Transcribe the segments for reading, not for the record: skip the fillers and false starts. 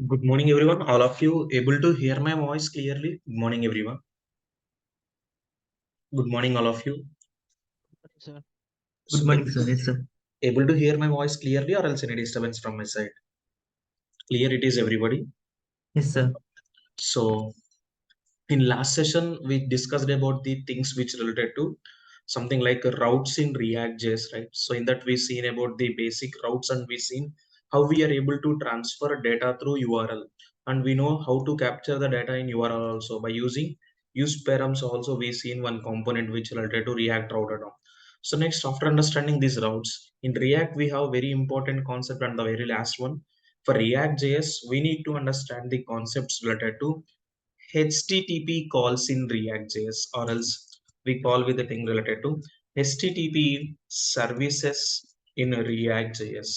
Good morning, everyone. All of you able to hear my voice clearly? Good morning, everyone. Good morning, all of you. Sir. Good morning, sir. Yes, sir. Able to hear my voice clearly, or else any disturbance from my side? Clear it is, everybody. Yes, sir. So, in last session, we discussed about the things which related to something like routes in React.js, right? So, in that we seen about the basic routes, and we seen how we are able to transfer data through URL, and we know how to capture the data in URL also by using use params. Also, we seen one component which related to React route add-on. So next, after understanding these routes in React, we have very important concept, and the very last one for React.js, we need to understand the concepts related to HTTP calls in React.js, or else we call with the thing related to HTTP services in React.js.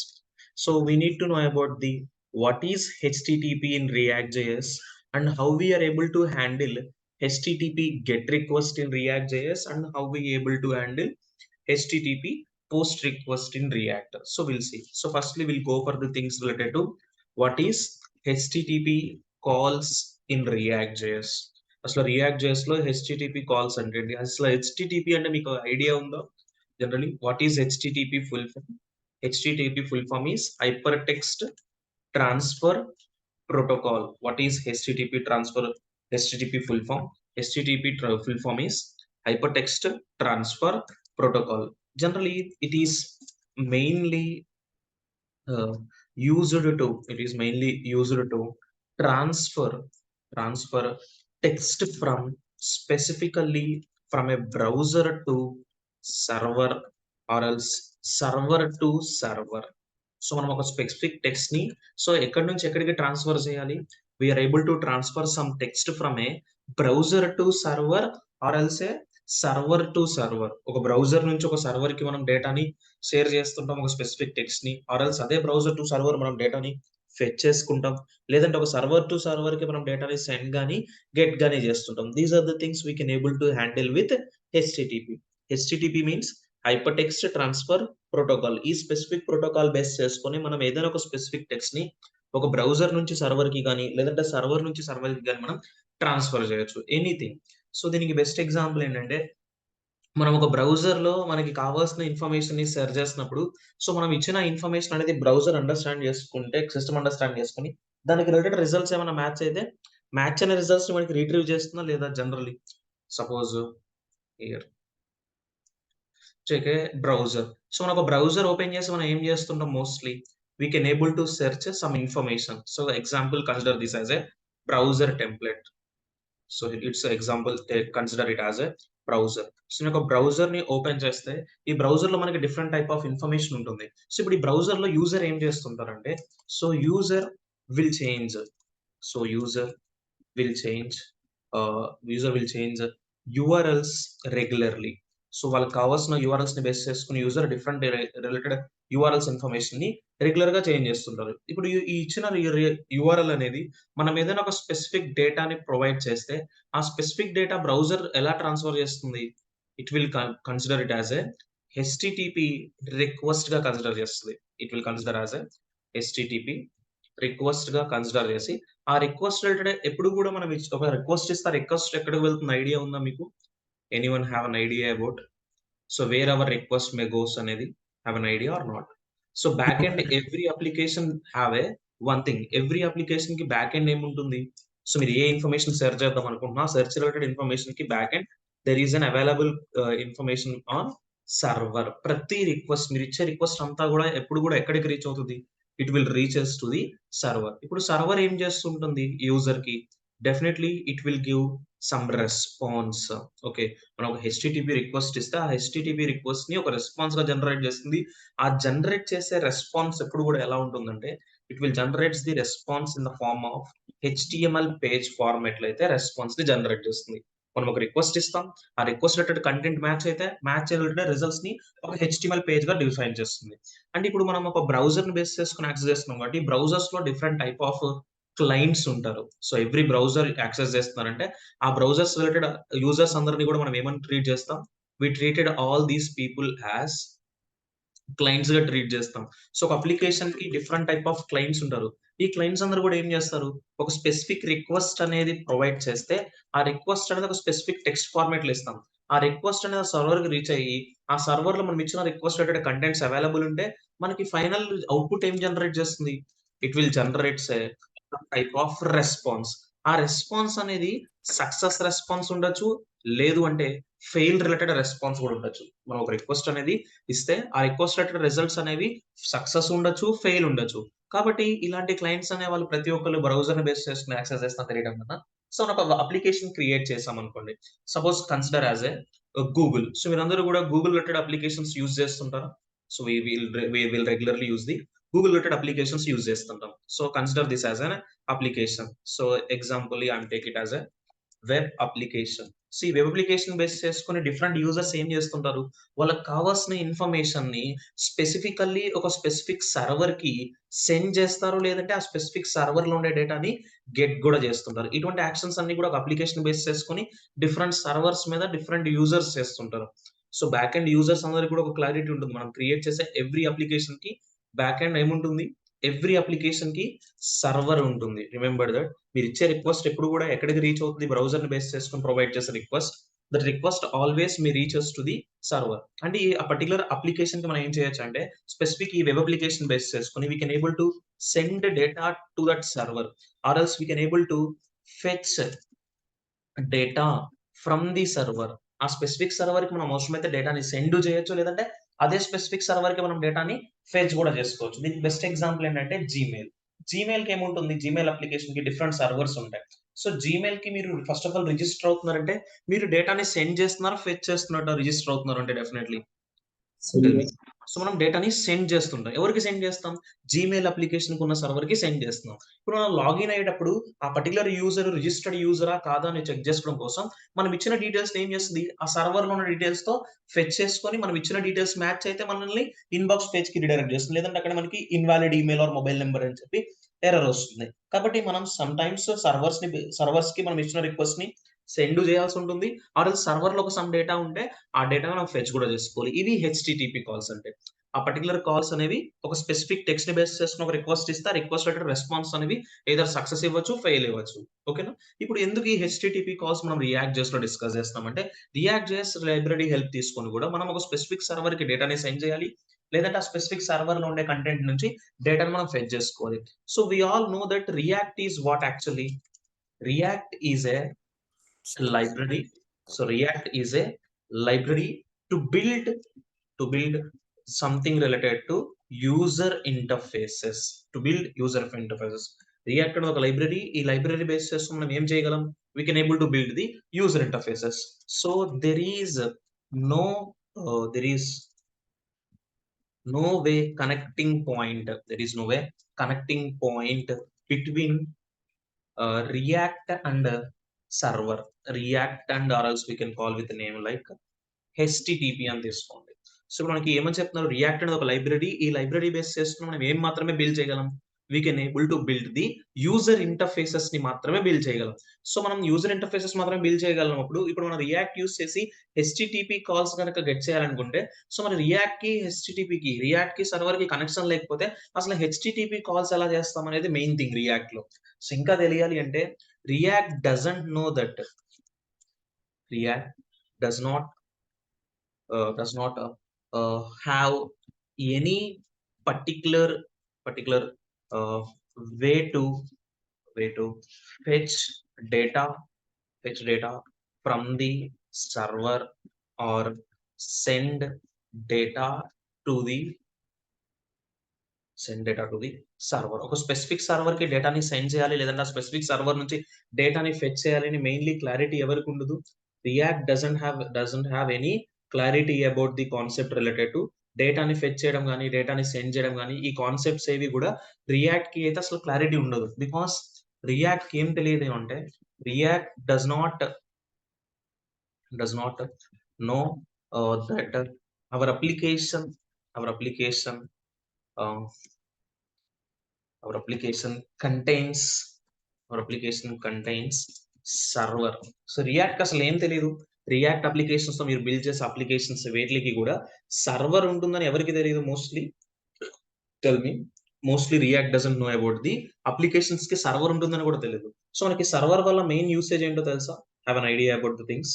So we need to know about the what is HTTP in React.js and how we are able to handle HTTP GET request in React.js and how we able to handle HTTP post request in React. So we'll see. So firstly, we'll go for the things related to what is HTTP calls in React.js. అసలు React.js లో HTTP calls అంటే అసలు HTTP అంటే మీకు idea ఉందా? Generally what is HTTP full form? HTTP full form is hypertext transfer protocol. What is HTTP transfer? HTTP full form? HTTP full form is hypertext transfer protocol. Generally, it is mainly used to transfer text from specifically from a browser to server, or else server to server. So మనం ఒక specific text ని so ఎక్కడి నుంచి ఎక్కడికి transfer చేయాలి? We're able to transfer some text from a browser to server, or else a server to server. ఒక browser నుంచి ఒక సర్వర్ కి మనం డేటాని షేర్ చేస్తుంటాం, ఒక స్పెసిఫిక్ టెక్స్ట్ ని, ఆర్ ఎల్స్ అదే బ్రౌజర్ టు సర్వర్ మనం డేటాని ఫెచ్ చేసుకుంటాం, లేదంటే ఒక సర్వర్ టు సర్వర్ కి మనం డేటాని సెండ్ గానీ గెట్ గానీ చేస్తుంటాం. These are the things we can able to handle with HTTP. HTTP means hyper text transfer protocol. ఈ స్పెసిఫిక్ ప్రోటోకాల్ బేస్ చేసుకొని మనం ఏదైనా ఒక స్పెసిఫిక్ టెక్స్ట్ ని ఒక బ్రౌజర్ నుంచి సర్వర్ కి కానీ లేదంటే సర్వర్ నుంచి సర్వర్ కి కానీ మనం ట్రాన్స్ఫర్ చేయొచ్చు, ఎనీథింగ్. సో దీనికి బెస్ట్ ఎగ్జాంపుల్ ఏంటంటే, మనం ఒక బ్రౌజర్ లో మనకి కావాల్సిన ఇన్ఫర్మేషన్ ని సెర్చ్ చేసినప్పుడు, సో మనం ఇచ్చిన ఇన్ఫర్మేషన్ అనేది బ్రౌజర్ అండర్స్టాండ్ చేసుకుంటే, సిస్టమ్ అండర్స్టాండ్ చేసుకుని దానికి రిలేటెడ్ రిజల్ట్స్ ఏమైనా మ్యాచ్ అయితే మ్యాచ్ అనే రిజల్ట్స్ మనకి రిట్రీవ్ చేస్తుందా లేదా? Generally suppose here check a browser. So మనం ఒక బ్రౌజర్ ఓపెన్ చేసి మనం ఏం చేస్తుంటాం? Mostly we can able to search some information. So example, consider this as a browser template. So it's example, consider it as a browser. So నేను ఒక browser ని open చేస్తే ఈ బ్రౌజర్ లో మనకి డిఫరెంట్ టైప్ ఆఫ్ ఇన్ఫర్మేషన్ ఉంటుంది. So ఇప్పుడు ఈ బ్రౌజర్ లో యూజర్ ఏం చేస్తుంటారంటే, so user will change so user will change URLs regularly. So వాళ్ళకి కావాల్సిన యూఆర్ఎల్స్ ని బేస్ చేసుకుని user different related URLs information ని రెగ్యులర్ గా చేంజ్ చేస్తుంటారు. ఇప్పుడు ఈ ఇచ్చిన యూఆర్ఎల్ అనేది మనం ఏదైనా ఒక స్పెసిఫిక్ డేటాని ప్రొవైడ్ చేస్తే ఆ స్పెసిఫిక్ డేటా బ్రౌజర్ ఎలా ట్రాన్స్ఫర్ చేస్తుంది? It will consider it as A HTTP request గా కన్సిడర్ చేస్తుంది. It will consider as a HTTP request గా కన్సిడర్ చేసి ఆ రిక్వెస్ట్ రిలేటెడ్ ఎప్పుడు కూడా మనం ఒక రిక్వెస్ట్ ఇస్తే రిక్వెస్ట్ ఎక్కడికి వెళ్తుంది ఐడియా ఉందా మీకు? Anyone have an idea about so where our request may goes అనేది? Have an idea or not? So back end every application have a one thing. Every application కి బ్యాక్ ఎండ్ ఏముంటుంది? So మీరు ఏ information search చేద్దాం అనుకుంటున్నా, search related information కి back end there is an available information on server. ప్రతి request, మీరు ఇచ్చే రిక్వెస్ట్ అంతా కూడా ఎప్పుడు కూడా ఎక్కడికి రీచ్ అవుతుంది? It will reaches to the server. ఇప్పుడు సర్వర్ ఏం చేస్తుంటుంది యూజర్ కి? Definitely it will give some response. Okay, మనం ఒక హెచ్టిటిపి రిక్వెస్ట్ ఇస్తే ఆ హెచ్టిటిపి రిక్వెస్ట్ ని ఒక రెస్పాన్స్ గా జనరేట్ చేస్తుంది. ఆ జనరేట్ చేసే రెస్పాన్స్ ఎప్పుడు కూడా ఎలా ఉంటుందంటే, it will generates the response in the form of HTML page format లో అయితే రెస్పాన్స్ ని జనరేట్ చేస్తుంది. మనం ఒక రిక్వెస్ట్ ఇస్తాం, ఆ రిక్వెస్ట్ రిలేటెడ్ కంటెంట్ మ్యాచ్ అయితే మ్యాచ్ రిలేటెడ్ రిజల్ట్స్ ని ఒక హెచ్టిఎంఎల్ పేజ్ గా డిఫైన్ చేస్తుంది. అండ్ ఇప్పుడు మనం ఒక బ్రౌజర్ ని బేస్ చేసుకుని యాక్సెస్ చేస్తున్నాం కాబట్టి బ్రౌజర్స్ లో డిఫరెంట్ టైప్ ఆఫ్ క్లయింట్స్ ఉంటారు. సో ఎవ్రీ బ్రౌజర్ యాక్సెస్ చేస్తున్నారంటే ఆ బ్రౌజర్స్ రిలేటెడ్ యూజర్స్ అందరినీ కూడా మనం ఏమని ట్రీట్ చేస్తాం? We treated all these people as clients గా ట్రీట్ చేస్తాం. సో ఒక అప్లికేషన్ కి డిఫరెంట్ టైప్ ఆఫ్ క్లయింట్స్ ఉంటారు. ఈ క్లయింట్స్ అందరూ కూడా ఏం చేస్తారు? ఒక స్పెసిఫిక్ రిక్వెస్ట్ అనేది ప్రొవైడ్ చేస్తే, ఆ రిక్వెస్ట్ అనేది ఒక స్పెసిఫిక్ టెక్స్ట్ ఫార్మాట్‌లో ఇస్తాం. ఆ రిక్వెస్ట్ అనేది సర్వర్‌కి రీచ్ అయ్యి, ఆ సర్వర్‌లో మనం ఇచ్చిన రిక్వెస్ట్ రిలేటెడ్ కంటెంట్స్ అవైలబుల్ ఉంటే, మనకి ఫైనల్ ఔట్‌పుట్ ఏం జనరేట్ చేస్తుంది? It will generates a type of response. ఆ రెస్పాన్స్ అనేది సక్సెస్ రెస్పాన్స్ ఉండొచ్చు. లేదు అంటే ఫెయిల్ రిలేటెడ్ రెస్పాన్స్ కూడా ఉండొచ్చు. మనం ఒక రిక్వెస్ట్ అనేది ఇస్తే, ఆ రిక్వెస్ట్ రిలేటెడ్ రిజల్ట్స్ అనేవి సక్సెస్ ఉండొచ్చు, ఫెయిల్ ఉండొచ్చు. కాబట్టి ఇలాంటి క్లయింట్స్ అనేవాళ్ళు ప్రతి ఒక్కళ్ళు బ్రౌజర్‌ని బేస్ చేసుకొని యాక్సెస్ చేస్తున్నారు తెలియడం కన్నా, సో ఒక అప్లికేషన్ క్రియేట్ చేశామనుకోండి. Suppose consider as a Google. So మీరందరూ కూడా గూగుల్ రిలేటెడ్ అప్లికేషన్స్ యూజ్ చేస్తుంటారా? So we will regularly use the Google related applications use చేస్తుంటాం. So consider this as an application. So examply I am take it as a web application. Web application base చేసుకొని different users ఏం చేస్తుంటారు? వాళ్ళకి కావాల్సిన ఇన్ఫర్మేషన్‌ని specifically ఒక specific సర్వర్‌కి send చేస్తారు. లేదంటే ఆ స్పెసిఫిక్ సర్వర్‌లో ఉండే డేటాని గెట్ గూడా చేస్తుంటారు. ఇటువంటి యాక్షన్స్ అన్నీ కూడా ఒక అప్లికేషన్ బేస్ చేసుకొని డిఫరెంట్ సర్వర్స్ మీద డిఫరెంట్ యూజర్స్ చేస్తుంటారు. సో బ్యాక్ ఎండ్ యూజర్స్ అందరికి కూడా ఒక క్లారిటీ ఉంటుంది. మనం క్రియేట్ చేసే ఎవ్రీ అప్లికేషన్‌కి బ్యాక్ ఎండ్ ఏముంటుంది? ఎవ్రీ అప్లికేషన్‌కి సర్వర్ ఉంటుంది. Remember that. మీరిచ్చే రిక్వెస్ట్ ఎప్పుడు కూడా ఎక్కడికి రీచ్ అవుతుంది? బ్రౌజర్‌ని బేస్ చేసుకొని ప్రొవైడ్ చేసే request. That request always reaches to the server. అంటే ఈ ఆ పర్టిక్యులర్ అప్లికేషన్‌కి మనం ఏం చేయొచ్చంటే స్పెసిఫిక్ ఈ వెబ్ అప్లికేషన్ బేస్ చేసుకొని వి can able to send data to that server or else we can able to fetch data from the server. ఆ specific సర్వర్‌కి మనం అవసరమైతే డేటాని సెండ్ చేయొచ్చు. లేదంటే అదే స్పెసిఫిక్ సర్వర్‌కి మనం డేటాని ఫెచ్ గూడా చేసుకోవచ్చు. దీనికి బెస్ట్ ఎగ్జాంపుల్ ఏంటంటే జీమెయిల్. జీమెయిల్‌కి ఏముంటుంది? జీమెయిల్ అప్లికేషన్‌కి డిఫరెంట్ సర్వర్స్ ఉంటాయి. సో జీమెయిల్‌కి మీరు ఫస్ట్ ఆఫ్ ఆల్ రిజిస్టర్ అవుతున్నారంటే మీరు డేటాని సెండ్ చేస్తున్నారా? ఫెచ్ చేస్తున్నట్టా? రిజిస్టర్ అవుతున్నారంటే డెఫినైట్‌లీ. Tell me. సో మనం డేటాని సెండ్ చేస్తుంటాం. ఎవరికి సెండ్ చేస్తాం? జీమెయిల్ అప్లికేషన్‌కి ఉన్న సర్వర్‌కి సెండ్ చేస్తున్నాం. ఇప్పుడు మనం లాగిన్ అయ్యేటప్పుడు ఆ పర్టిక్యులర్ యూజర్ రిజిస్టర్డ్ యూజరా? కాదా? అని చెక్ చేసుకోవడం కోసం మనం ఇచ్చిన డీటెయిల్స్‌ని ఏం చేస్తది? ఆ సర్వర్‌లో ఉన్న డీటెయిల్స్‌తో ఫెచ్ చేసుకొని మనం ఇచ్చిన డీటెయిల్స్ మ్యాచ్ అయితే మనల్ని ఇన్‌బాక్స్ పేజ్‌కి రిడైరెక్ట్ చేస్తుంది. లేదంటే అక్కడ మనకి invalid email or mobile number అని చెప్పి ఎర్రర్ వస్తుంది. కాబట్టి మనం సమ్‌టైమ్స్ సర్వర్స్‌కి మనం ఇచ్చిన రిక్వెస్ట్‌ని సెండ్ చేయాల్సి ఉంటుంది. ఆర్ ఎల్స్ సర్వర్‌లో ఒక సమ్ డేటా ఉంటే ఆ డేటా మనం ఫెచ్ కూడా చేసుకోవాలి. ఇవి హెచ్‌టిటిపి కాల్స్ అంటే. ఆ పర్టిక్యులర్ కాల్స్ అనేవి ఒక స్పెసిఫిక్ టెక్స్ట్‌ని బేస్ చేసుకొని ఒక రిక్వెస్ట్ ఇస్తే, ఆ రిక్వెస్ట్ రిలేటెడ్ రెస్పాన్స్ అనేవి ఎయిదర్ సక్సెస్ ఇవ్వచ్చు, ఫెయిల్ ఇవ్వచ్చు. ఓకేనా? ఇప్పుడు ఎందుకు ఈ హెచ్‌టిటిపి కాల్స్ మనం రియాక్ట్ జేఎస్‌లో డిస్కస్ చేస్తున్నామంటే, రియాక్ట్ జేఎస్ లైబ్రరీ హెల్ప్ తీసుకొని కూడా మనం ఒక స్పెసిఫిక్ సర్వర్‌కి డేటాని సెండ్ చేయాలి. లేదంటే ఆ స్పెసిఫిక్ సర్వర్‌లో ఉండే కంటెంట్ నుంచి డేటాను మనం ఫెచ్ చేసుకోవాలి. So we all know that React is what actually? React is a library. So React is a library to build something related to user interfaces. To build user interfaces. React అనేది ఒక library. ఈ library base చేసుకొని మనం ఏం చేయగలం? We can able to build the user interfaces. So there is no there is no way connecting point. There is no way connecting point between React and server. React and or else we can call with the name like HTTP అని తీసుకోండి. So, ఇప్పుడు మనకి ఏమని చెప్తున్నారు? React అనేది ఒక library. ఈ library base చేసుకొని మనం ఏం మాత్రమే బిల్డ్ చేయగలం? We can able to build the user ఇంటర్‌ఫేసెస్‌ని మాత్రమే బిల్డ్ చేయగలం. సో, మనం యూజర్ ఇంటర్‌ఫేసెస్ మాత్రమే బిల్డ్ చేయగలనప్పుడు, ఇప్పుడు మనం రియాక్ట్ యూజ్ చేసి హెచ్‌టిటిపి కాల్స్ గనక గెట్ చేయాలనుకుంటే, సో, మన రియాక్ట్‌కి సర్వర్‌కి కనెక్షన్ లేకపోతే అసలు హెచ్‌టిటిపి కాల్స్ ఎలా చేస్తాం అనేది మెయిన్ థింగ్ రియాక్ట్‌లో. సో, ఇంకా తెలియాలి అంటే react doesn't know that react does not have any particular uh, way to way to fetch data fetch data from the server or send data to the server. ఒక specific సర్వర్‌కి డేటాని send చేయాలి. లేదంటే ఆ specific server నుంచి డేటాని fetch చేయాలి అని mainly clarity ఎవరికుండదు? React doesn't have any clarity about the concept related to డేటాని ఫెచ్ చేయడం గాని, డేటాని సెండ్ చేయడం గాని, ఈ కాన్సెప్ట్స్ ఏవి గూడా రియాక్ట్‌కి అయితే అసలు క్లారిటీ ఉండదు. బికాస్ రియాక్ట్‌కి ఏం తెలియదు అంటే React does not know that our application our application ah our application contains our application contains server. So React అసలు ఏం తెలీదు. రియాక్ట్ అప్లికేషన్స్‌తో మీరు బిల్డ్ చేసే అప్లికేషన్స్ వేట్లికి గూడా సర్వర్ ఉంటుందని ఎవరికీ తెలీదు mostly. Tell me. Mostly react doesn't know about the applications కి సర్వర్ ఉంటుందని కూడా తెలియదు. సో మనకి సర్వర్ వల్ల మెయిన్ యూసేజ్ ఏంటో తెలుసా? Have an idea about the things.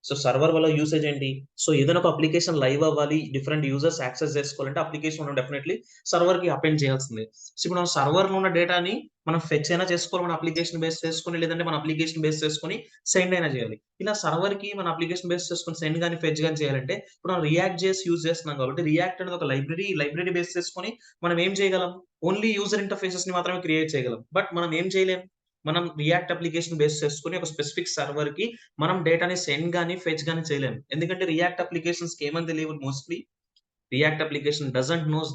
So server వల్ల యూసేజ్ ఏంటి? సో ఏదైనా ఒక అప్లికేషన్ లైవ్ అవ్వాలి, డిఫరెంట్ యూజర్స్ యాక్సెస్ చేసుకోవాలంటే అప్లికేషన్ మనం డెఫినెట్లీ సర్వర్ కి అపెండ్ చేయాల్సిందే. సో ఇప్పుడు మనం సర్వర్ లో ఉన్న డేటాని మనం ఫెచ్ అయినా చేసుకోవాలి, మన అప్లికేషన్ బేస్ చేసుకొని, లేదంటే మన అప్లికేషన్ బేస్ చేసుకొని సెండ్ అయినా చేయాలి. ఇలా సర్వర్ కి మన అప్లికేషన్ బేస్ చేసుకొని సెండ్ గాని ఫెచ్ గాని చేయాలంటే ఇప్పుడు మనం రియాక్ట్ చేసి యూజ్ చేస్తున్నాం కాబట్టి రియాక్ట్ అనేది ఒక లైబ్రరీ బేస్ చేసుకొని మనం ఏం చేయగలం? ఓన్లీ యూజర్ ఇంటర్ఫేసెస్ ని మాత్రమే క్రియేట్ చేయగలం. బట్ మనం ఏం చేయలేం. మనం రియాక్ట్ అప్లికేషన్ బేస్ చేసుకొని ఒక స్పెసిఫిక్ సర్వర్ కి మనం డేటాని సెండ్ గాని, ఫెచ్ గాని చేయలేం. ఎందుకంటే రియాక్ట్ అప్లికేషన్స్‌కి ఏమని తెలియదు mostly. React application doesn't knows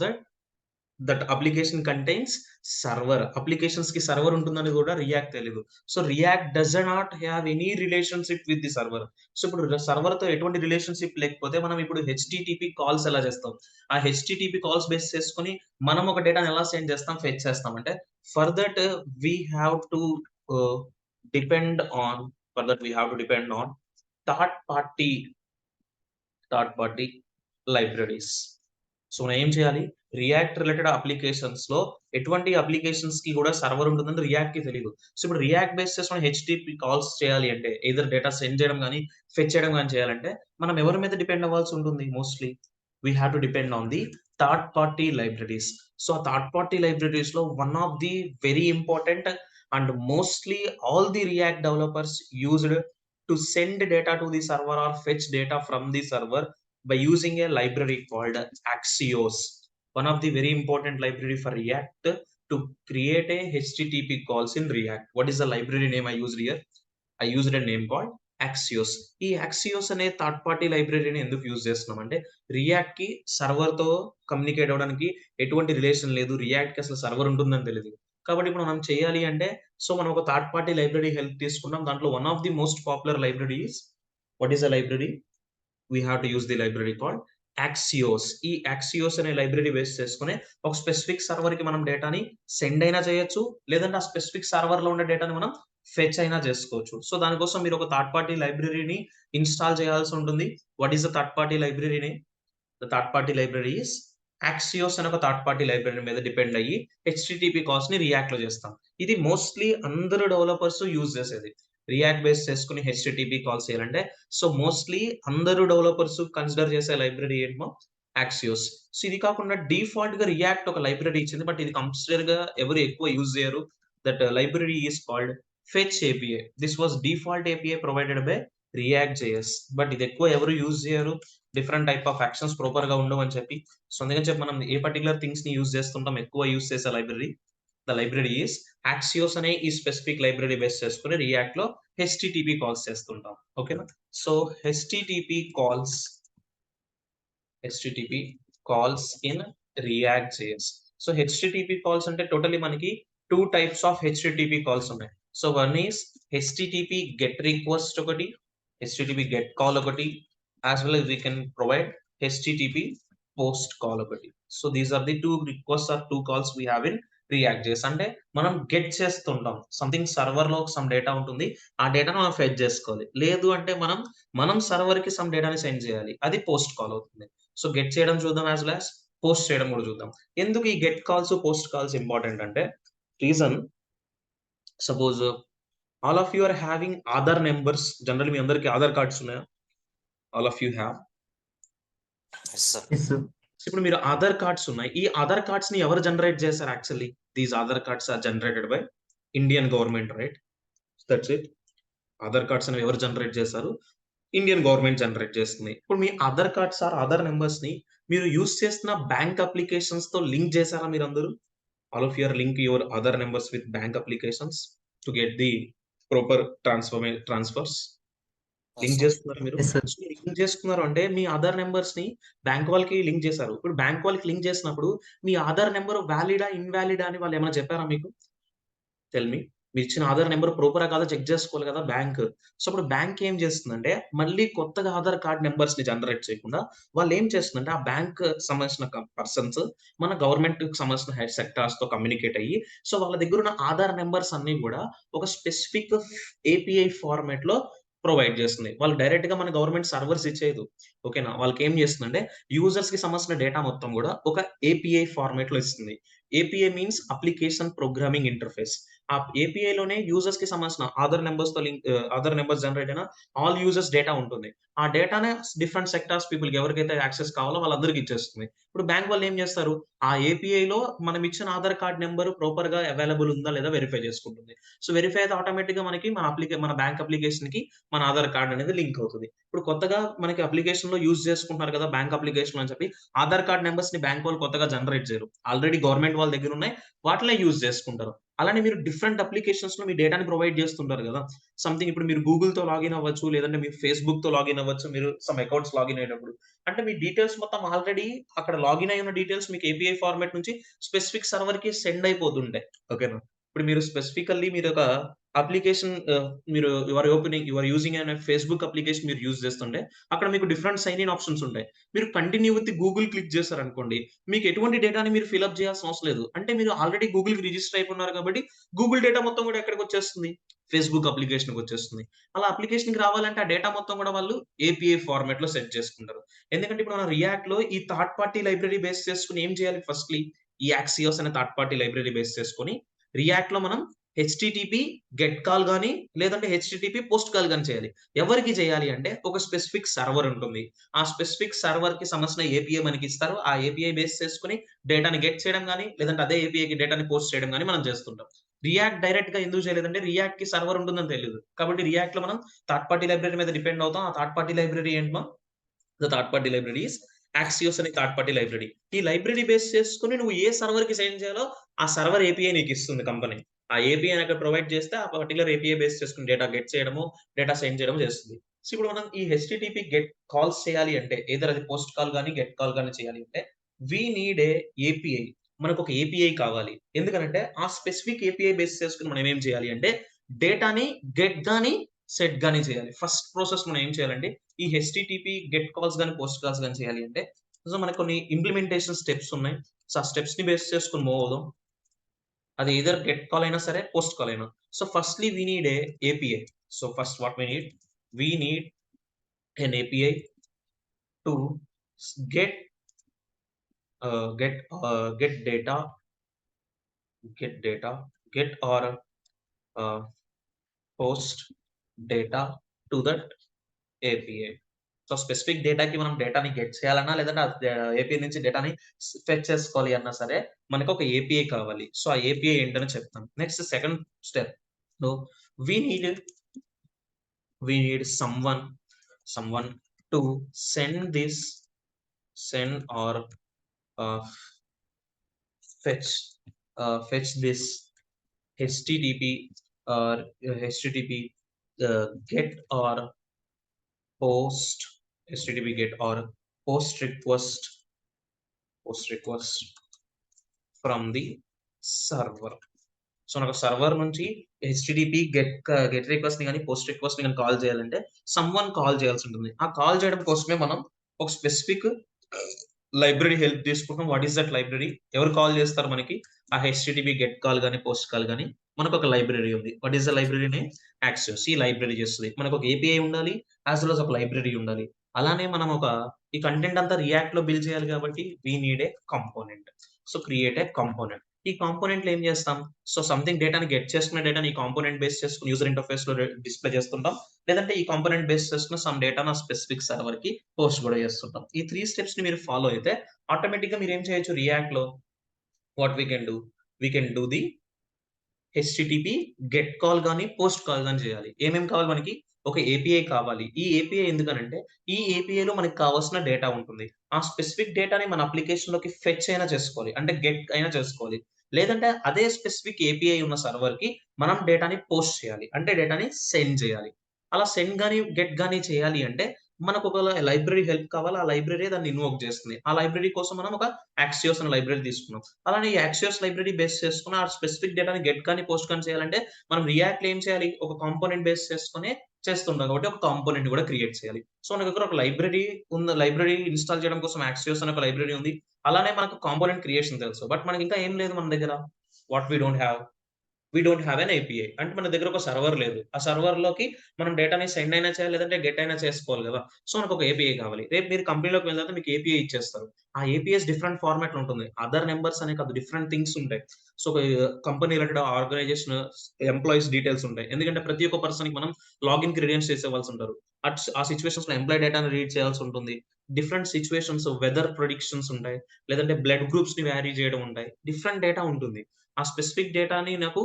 that application contains server. Applications కి సర్వర్ ఉంటుందని కూడా రియాక్ట్ తెలీదు. So react does not have any relationship with the server. So ఇప్పుడు సర్వర్ తో ఎటువంటి రిలేషన్‌షిప్ లేకపోతే మనం ఇప్పుడు హెచ్‌టిటిపి కాల్స్ ఎలా చేస్తాం? ఆ హెచ్‌టిటిపి కాల్స్ బేస్ చేసుకొని మనం ఒక డేటాని ఎలా సెండ్ చేస్తాం, ఫెచ్ చేస్తాం అంటే for that we have to ah, depend on for that we have to depend on third party third party libraries. So మనం ఏం చేయాలి? రియాక్ట్ రిలేటెడ్ అప్లికేషన్స్ లో ఎటువంటి అప్లికేషన్స్ కి కూడా సర్వర్ ఉంటుందని రియాక్ట్ కి తెలీదు. సో ఇప్పుడు రియాక్ట్ బేస్ చేసుకొని హెచ్‌టిటిపి కాల్స్ చేయాలి అంటే ఎయిదర్ డేటా సెండ్ చేయడం గాని, ఫెచ్ చేయడం గాని చేయాలంటే మనం ఎవరి మీద డిపెండ్ అవ్వాల్సి ఉంటుంది mostly? We have to depend on the third party libraries. So ఆ థర్డ్ పార్టీ లైబ్రరీస్ లో one of the very important and mostly all the React developers used to send data to the server or fetch data from the server by using a library called Axios, one of the very important library for React to create a HTTP calls in React. What is the library name I used here? I used a name called Axios. ఈ Axios అనే third party లైబ్రరీని ఎందుకు use చేస్తున్నాం అంటే react కి server తో communicate అవ్వడానికి ఎటువంటి రిలేషన్ లేదు. రియాక్ట్ కి అసలు సర్వర్ ఉంటుందని తెలియదు. కాబట్టి ఇప్పుడు మనం చేయాలి అంటే సో మనం ఒక థర్డ్ పార్టీ లైబ్రరీ హెల్ప్ తీసుకున్నాం. దాంట్లో one of the most popular library is what is the library? We have to use the library called Axios. ఈ Axios అనే లైబ్రరీ బేస్ చేసుకొని ఒక స్పెసిఫిక్ సర్వర్ కి మనం డేటాని సెండ్ అయినా చేయొచ్చు. లేదంటే ఆ స్పెసిఫిక్ సర్వర్ లో ఉన్న డేటాని మనం ఫెచ్ అయినా చేసుకోవచ్చు. సో దానికోసం మీరు ఒక థర్డ్ పార్టీ లైబ్రరీని ఇన్‌స్టాల్ చేయాల్సి ఉంటుంది. What is the third party library name? The third party library is Axios అనే ఒక థర్డ్ పార్టీ లైబ్రరీ మీద డిపెండ్ అయ్యి హెచ్‌టిటిపి కాల్స్ ని రియాక్ట్ లో చేస్తాం. ఇది మోస్ట్‌లీ అందరు డెవలపర్స్ యూజ్ చేసేది. రియాక్ట్ బేస్ చేసుకొని హెచ్‌టిటిపి కాల్స్ చేయాలంటే సో మోస్ట్‌లీ అందరు డెవలపర్స్ కన్సిడర్ చేసే లైబ్రరీ ఏంటో Axios. సో ఇది కాకుండా డిఫాల్ట్ గా రియాక్ట్ ఒక లైబ్రరీ ఇచ్చింది. బట్ ఇది కన్సిడర్ గా ఎవరు ఎక్కువ యూజ్ చేయరు. That library is called fetch API. This was default API provided by react JS. But ఇది ఎక్కువ ఎవరు యూజ్ చేయరు. Different type of actions proper గా ఉండవు అని చెప్పి. సో అందుకని చెప్పి మనం ఏ పర్టిక్యులర్ థింగ్స్ ని యూజ్ చేస్తుంటాం ఎక్కువ యూజ్ చేసే library. The library is Axios అనే ఈ స్పెసిఫిక్ లైబ్రరీ బేస్ చేసుకొని రియాక్ట్ లో హెచ్‌టిటిపి కాల్స్ చేస్తుంటాం. ఓకేనా? So HTTP calls in React JS. So HTTP calls అంటే టోటల్లీ మనకి 2 టైప్స్ ఆఫ్ హెచ్‌టిటిపి కాల్స్ ఉన్నాయి. So one is HTTP get request ఒకటి, హెచ్‌టిటిపి గెట్ కాల్ ఒకటి, as well as we can provide HTTP post call ఒకటి. So these are the 2 requests or 2 calls we have in React JS. అంటే మనం get చేస్తుంటాం. Something server లో some data ఉంటుంది. ఆ డేటాను మనం ఫెచ్ చేసుకోవాలి. లేదు అంటే మనం సర్వర్ కి సమ్ డేటాని సెండ్ చేయాలి. అది పోస్ట్ కాల్ అవుతుంది. సో గెట్ చేయడం చూద్దాం యాస్ వెల్ యాస్ పోస్ట్ చేయడం కూడా చూద్దాం. ఎందుకు ఈ get calls, post calls important అంటే reason suppose all of you are having Aadhaar numbers. Generally మీ అందరికి ఆధార్ కార్డ్స్ ఉన్నాయా? All of you have. Yes, sir. Yes, sir. ఇప్పుడు మీరు ఆధార్ కార్డ్స్ ఉన్నాయి. ఈ ఆధార్ కార్డ్స్ ని ఎవరు జనరేట్ చేశారు actually? These Aadhaar cards are generated by Indian government, right? That's it. Aadhaar cards అనేవి ఎవరు జనరేట్ చేశారు? ఇండియన్ గవర్నమెంట్ జనరేట్ చేస్తుంది. ఇప్పుడు మీ Aadhaar cards or Aadhaar numbers ని మీరు యూజ్ చేస్తున్న బ్యాంక్ అప్లికేషన్స్ తో లింక్ చేశారా మీరందరూ? All of you are link your Aadhaar numbers with bank applications to get the proper transfers. Yes, link sir. చేసుకున్నారు మీరు? Yes, sir. సో లింక్ చేసుకున్నారు అంటే మీ ఆధార్ నంబర్స్ ని బ్యాంక్ వాళ్ళకి లింక్ చేశారు. ఇప్పుడు బ్యాంక్ వాళ్ళకి లింక్ చేసినప్పుడు మీ ఆధార్ నంబర్ వాలిడా, ఇన్వాలిడా అని వాళ్ళు ఏమైనా చెప్పారా మీకు? Tell me. మీరు ఇచ్చిన ఆధార్ నంబర్ ప్రాపరా కాదా చెక్ చేసుకోవాలి కదా బ్యాంక్. సో ఇప్పుడు బ్యాంక్ ఏం చేస్తుందంటే మళ్ళీ కొత్తగా ఆధార్ కార్డ్ నంబర్స్ ని జనరేట్ చేయకుండా వాళ్ళు ఏం చేస్తుందంటే ఆ బ్యాంక్ సంబంధించిన పర్సన్స్ మన గవర్నమెంట్ కి సంబంధించిన హెడ్ సెక్టార్స్ తో కమ్యూనికేట్ అయ్యి సో వాళ్ళ దగ్గర ఉన్న ఆధార్ నంబర్స్ అన్ని కూడా ఒక స్పెసిఫిక్ ఏపీఐ ఫార్మాట్ లో ప్రొవైడ్ చేస్తుంది. వాళ్ళు డైరెక్ట్‌గా మన గవర్నమెంట్ సర్వర్స్ ఇచ్చేయదు. ఓకేనా? వాళ్ళకి ఏం చేస్తుందంటే యూజర్స్‌కి సంబంధించిన డేటా మొత్తం కూడా ఒక ఏపీఐ ఫార్మాట్‌లో ఇస్తుంది. API means application programming interface. ఆ ఏపీఐలోనే యూజర్స్‌కి సంబంధించిన ఆధార్ నంబర్స్ జనరేట్ అయిన ఆల్ యూజర్స్ డేటా ఉంటుంది. ఆ డేటానే డిఫరెంట్ సెక్టార్స్ పీపుల్‌కి ఎవరికైతే యాక్సెస్ కావాలో వాళ్ళందరికీ ఇచ్చేస్తుంది. ఇప్పుడు బ్యాంక్ వాళ్ళు ఏం చేస్తారు? ఆ ఏపీఐలో మనం ఇచ్చిన ఆధార్ కార్డ్ నంబర్ ప్రాపర్‌గా అవైలబుల్ ఉందా లేదా వెరిఫై చేసుకుంటుంది. సో, వెరిఫై అయితే ఆటోమేటిక్‌గా మనకి మన బ్యాంక్ అప్లికేషన్‌కి మన ఆధార్ కార్డ్ అనేది లింక్ అవుతది. ఇప్పుడు కొత్తగా మనకి అప్లికేషన్‌లో యూజ్ చేసుకుంటున్నారు కదా! బ్యాంక్ అప్లికేషన్‌లో అని చెప్పి ఆధార్ కార్డ్ నంబర్స్‌ని బ్యాంక్ వాళ్ళు కొత్తగా జనరేట్ చేయరు. ఆల్రెడీ గవర్నమెంట్ వాళ్ళ దగ్గర ఉన్నాయి. వాటినే యూజ్ చేసుకుంటారు. అలానే మీరు డిఫరెంట్ అప్లికేషన్స్‌లో మీ డేటాని ప్రొవైడ్ చేస్తుంటారు గదా! సంథింగ్ ఇప్పుడు మీరు గూగుల్‌తో లాగిన్ అవ్వచ్చు. లేదంటే మీరు ఫేస్‌బుక్‌తో లాగిన్ అవ్వచ్చు. మీరు సమ్ అకౌంట్స్ లాగిన్ అయ్యేటప్పుడు. అంటే మీ డీటెయిల్స్ మొత్తం ఆల్రెడీ అక్కడ లాగిన్ అయ్యి ఉన్న డీటెయిల్స్ మీకు ఏపీఐ ఫార్మాట్ నుంచి స్పెసిఫిక్ సర్వర్‌కి సెండ్ అయిపోతుంటాయి. ఓకేనా? ఇప్పుడు మీరు స్పెసిఫికల్లీ మీరొక application you are using Facebook application మీరు యూజ్ చేస్తుంటే అక్కడ మీకు డిఫరెంట్ సైన్ ఇన్ ఆప్షన్స్ ఉంటాయి. మీరు కంటిన్యూ విత్ గూగుల్ క్లిక్ చేశారనుకోండి, మీకు ఎటువంటి డేటాని మీరు ఫిల్ అప్ చేయాల్సిన అవసరం లేదు. అంటే మీరు ఆల్రెడీ గూగుల్‌కి రిజిస్టర్ అయిపోయిన్నారు కాబట్టి గూగుల్ డేటా మొత్తం కూడా ఎక్కడికొచ్చేస్తుంది? ఫేస్‌బుక్ అప్లికేషన్‌కొచ్చేస్తుంది. అలా అప్లికేషన్‌కి రావాలంటే ఆ డేటా మొత్తం కూడా వాళ్ళు ఏపీఐ ఫార్మాట్‌లో సెట్ చేసుకుంటారు. ఎందుకంటే ఇప్పుడు మనం రియాక్ట్‌లో ఈ థర్డ్ పార్టీ లైబ్రరీ బేస్ చేసుకొని ఏం చేయాలి ఫస్ట్‌లీ ఈ యాక్సియోస్ అనే థర్డ్ పార్టీ లైబ్రరీ బేస్ చేసుకొని రియాక్ట్‌లో మనం హెచ్‌టిటిపి గెట్ కాల్ గాని, లేదంటే హెచ్‌టిటిపి పోస్ట్ కాల్ గాని చేయాలి. ఎవరికి చేయాలి అంటే ఒక స్పెసిఫిక్ సర్వర్ ఉంటుంది. ఆ స్పెసిఫిక్ సర్వర్‌కి సంబంధించిన ఏపీఐ మనకిస్తారు. ఆ ఏపీఐ బేస్ చేసుకొని డేటాని గెట్ చేయడం గాని, లేదంటే అదే ఏపీఐకి డేటాని పోస్ట్ చేయడం గాని మనం చేస్తుంటాం. రియాక్ట్ డైరెక్ట్‌గా ఎందుకు చేయలేదంటే రియాక్ట్‌కి సర్వర్ ఉంటుందని తెలీదు. కాబట్టి రియాక్ట్‌లో మనం థర్డ్ పార్టీ లైబ్రరీ మీద డిపెండ్ అవుతాం. ఆ థర్డ్ పార్టీ లైబ్రరీ ఏంటి the third party library is Axios అనే థర్డ్ పార్టీ లైబ్రరీ. ఈ లైబ్రరీ బేస్ చేసుకొని నువ్వు ఏ సర్వర్‌కి సెండ్ చేయాలో ఆ సర్వర్ ఏపీఐ నీకిస్తుంది కంపెనీ. ఆ ఏపీఐ అక్కడ ప్రొవైడ్ చేస్తే ఆ పర్టిక్యులర్ ఏపీఐ బేస్ చేసుకొని డేటా గెట్ చేయడము, డేటా సెండ్ చేయడము చేస్తుంది. సో, ఇప్పుడు మనం ఈ హెచ్‌టిటిపి గెట్ కాల్స్ చేయాలి అంటే ఎయిదర్ అది పోస్ట్ కాల్ గాని, గెట్ కాల్ గాని చేయాలి అంటే వి నీడ్ ఏ ఏపీఐ. మనకొక ఏపీఐ కావాలి. ఎందుకనంటే ఆ స్పెసిఫిక్ ఏపీఐ బేస్ చేసుకొని మనం ఏం చేయాలి అంటే డేటాని గెట్ గాని, సెట్ గాని చేయాలి. ఫస్ట్ ప్రాసెస్ మనం ఏం చేయాలంటే ఈ హెచ్‌టిటిపి గెట్ కాల్స్ గాని, పోస్ట్ కాల్స్ గాని చేయాలి అంటే సో, మనకు కొన్ని ఇంప్లిమెంటేషన్ స్టెప్స్ ఉన్నాయి. సో, ఆ స్టెప్స్‌ని బేస్ చేసుకొని మూవ్ అవుదాం. అది ఎయిదర్ గెట్ కాల్ అయినా సరే, పోస్ట్ కాల్ అయినా. So, firstly we need a API. So, first what we need an API to get get data, get or post data to that API. So, specific డేటాకి మనం డేటాని get చేయాలన్నా, లేదంటే API నుంచి డేటాని ఫెచ్ చేసుకోవాలి అన్నా సరే, మనకొక ఏపీఐ కావాలి. సో, ఆ ఏపీఐ ఏంటని చెప్తాను. Next second step so, we need we need someone to send this send or ah, fetch fetch this HTTP or HTTP get or post HTTP get or post request from the server. So, నాకు server నుంచి HTTP get రిక్వెస్ట్‌ని గాని, post రిక్వెస్ట్‌ని గాని call చేయాలంటే someone call చేయాల్సి ఉంటుంది. ఆ call చేయడం కోసమే మనం ఒక స్పెసిఫిక్ లైబ్రరీ హెల్ప్ తీసుకుంటాం. What is that library? ఎవరు కాల్ చేస్తారు మనకి? ఆ హెచ్‌టిటిపి గెట్ కాల్ గాని, పోస్ట్ కాల్ గాని మనకొక లైబ్రరీ ఉంది. What is the library name? Axios. ఈ లైబ్రరీ చేస్తది. మనకొక ఏపీఐ ఉండాలి. యాస్ వెల్ యాస్ ఒక లైబ్రరీ ఉండాలి. అలానే మనం ఈ కంటెంట్ అంతా రియాక్ట్‌లో బిల్డ్ చేయాలి కాబట్టి we need a component. So, create a component. ఈ కాంపోనెంట్‌లో ఏం చేస్తాం? సో, సంథింగ్ డేటాని గెట్ చేసుకున్న డేటాని ఈ కాంపోనెంట్ బేస్ చేసుకొని యూజర్ ఇంటర్‌ఫేస్‌లో డిస్‌ప్లే చేస్తుంటాం. లేదంటే ఈ కాంపోనెంట్ బేస్ చేసుకొని సమ్ డేటాను ఆ స్పెసిఫిక్ సర్వర్‌కి పోస్ట్ గూడా చేస్తుంటాం. ఈ 3 స్టెప్స్‌ని మీరు ఫాలో అయితే ఆటోమేటిక్‌గా మీరేం చేయొచ్చు రియాక్ట్‌లో what we can do? We can do the HTTP get call గాని, పోస్ట్ కాల్ గాని చేయాలి. ఏమేం కావాలి మనకి? ఒక ఏపీఐ కావాలి. ఈ ఏపీఐ ఎందుకనంటే, ఈ ఏపీఐలో మనకు కావాల్సిన డేటా ఉంటుంది. ఆ స్పెసిఫిక్ డేటాని మన అప్లికేషన్‌లోకి ఫెచ్ అయినా చేసుకోవాలి. అంటే గెట్ అయినా చేసుకోవాలి. లేదంటే అదే స్పెసిఫిక్ ఏపీఐ ఉన్న సర్వర్‌కి మనం డేటాని పోస్ట్ చేయాలి. అంటే డేటాని సెండ్ చేయాలి. అలా సెండ్ గాని, గెట్ గాని చేయాలి అంటే మనకొక లైబ్రరీ హెల్ప్ కావాలి. ఆ లైబ్రరీయే దాన్ని ఇన్వోక్ చేస్తుంది. ఆ లైబ్రరీ కోసం మనం ఒక యాక్సియోస్ అనే లైబ్రరీ తీసుకున్నాం. అలానే ఈ యాక్సియోస్ లైబ్రరీ బేస్ చేసుకొని ఆ స్పెసిఫిక్ డేటాని గెట్ కానీ, పోస్ట్ కానీ చేయాలంటే మనం రియాక్ట్‌లో ఏం చేయాలి? ఒక కాంపోనెంట్ బేస్ చేసుకొని చేస్తుంటాం కాబట్టి ఒక కాంపోనెంట్ కూడా క్రియేట్ చేయాలి. సో, మన దగ్గర ఒక లైబ్రరీ ఉంది. లైబ్రరీ ఇన్‌స్టాల్ చేయడం కోసం యాక్సియోస్ అనే ఒక లైబ్రరీ ఉంది. అలానే మనకు కాంపోనెంట్ క్రియేషన్ తెలుసు. బట్ మనకి ఇంకా ఏం లేదు మన దగ్గర. What we don't have. We don't have an API. అంటే మన దగ్గర ఒక సర్వర్ లేదు. ఆ సర్వర్‌లోకి మనం డేటాని సెండ్ అయినా చేయాలి, లేదంటే గెట్ అయినా చేసుకోవాలి గదా! సో, మనకొక ఏపీఐ కావాలి. రేపు మీరు కంపెనీలోకి వెళ్ళిన తర్వాత మీకు ఏపీఐ ఇచ్చేస్తారు. ఆ ఏపీఐస్ డిఫరెంట్ ఫార్మాట్‌లో ఉంటుంది. ఆధార్ నంబర్స్ అనే కాదు, డిఫరెంట్ థింగ్స్ ఉంటాయి. సో, ఒక company related organization employees details ఉంటాయి. ఎందుకంటే ప్రతి ఒక్క పర్సన్‌కి మనం లాగిన్ క్రెడెన్స్ చేసేవాల్సి ఉంటారు. ఆ సిట్యుయేషన్స్‌లో ఎంప్లాయీ డేటాని రీడ్ చేయాల్సి ఉంటుంది. డిఫరెంట్ సిట్యుయేషన్స్ వెదర్ ప్రిడిక్షన్స్ ఉంటాయి. లేదంటే బ్లడ్ గ్రూప్స్‌ని వ్యారీ చేయడం ఉంటాయి. డిఫరెంట్ డేటా ఉంటుంది. ఆ స్పెసిఫిక్ డేటాని నాకు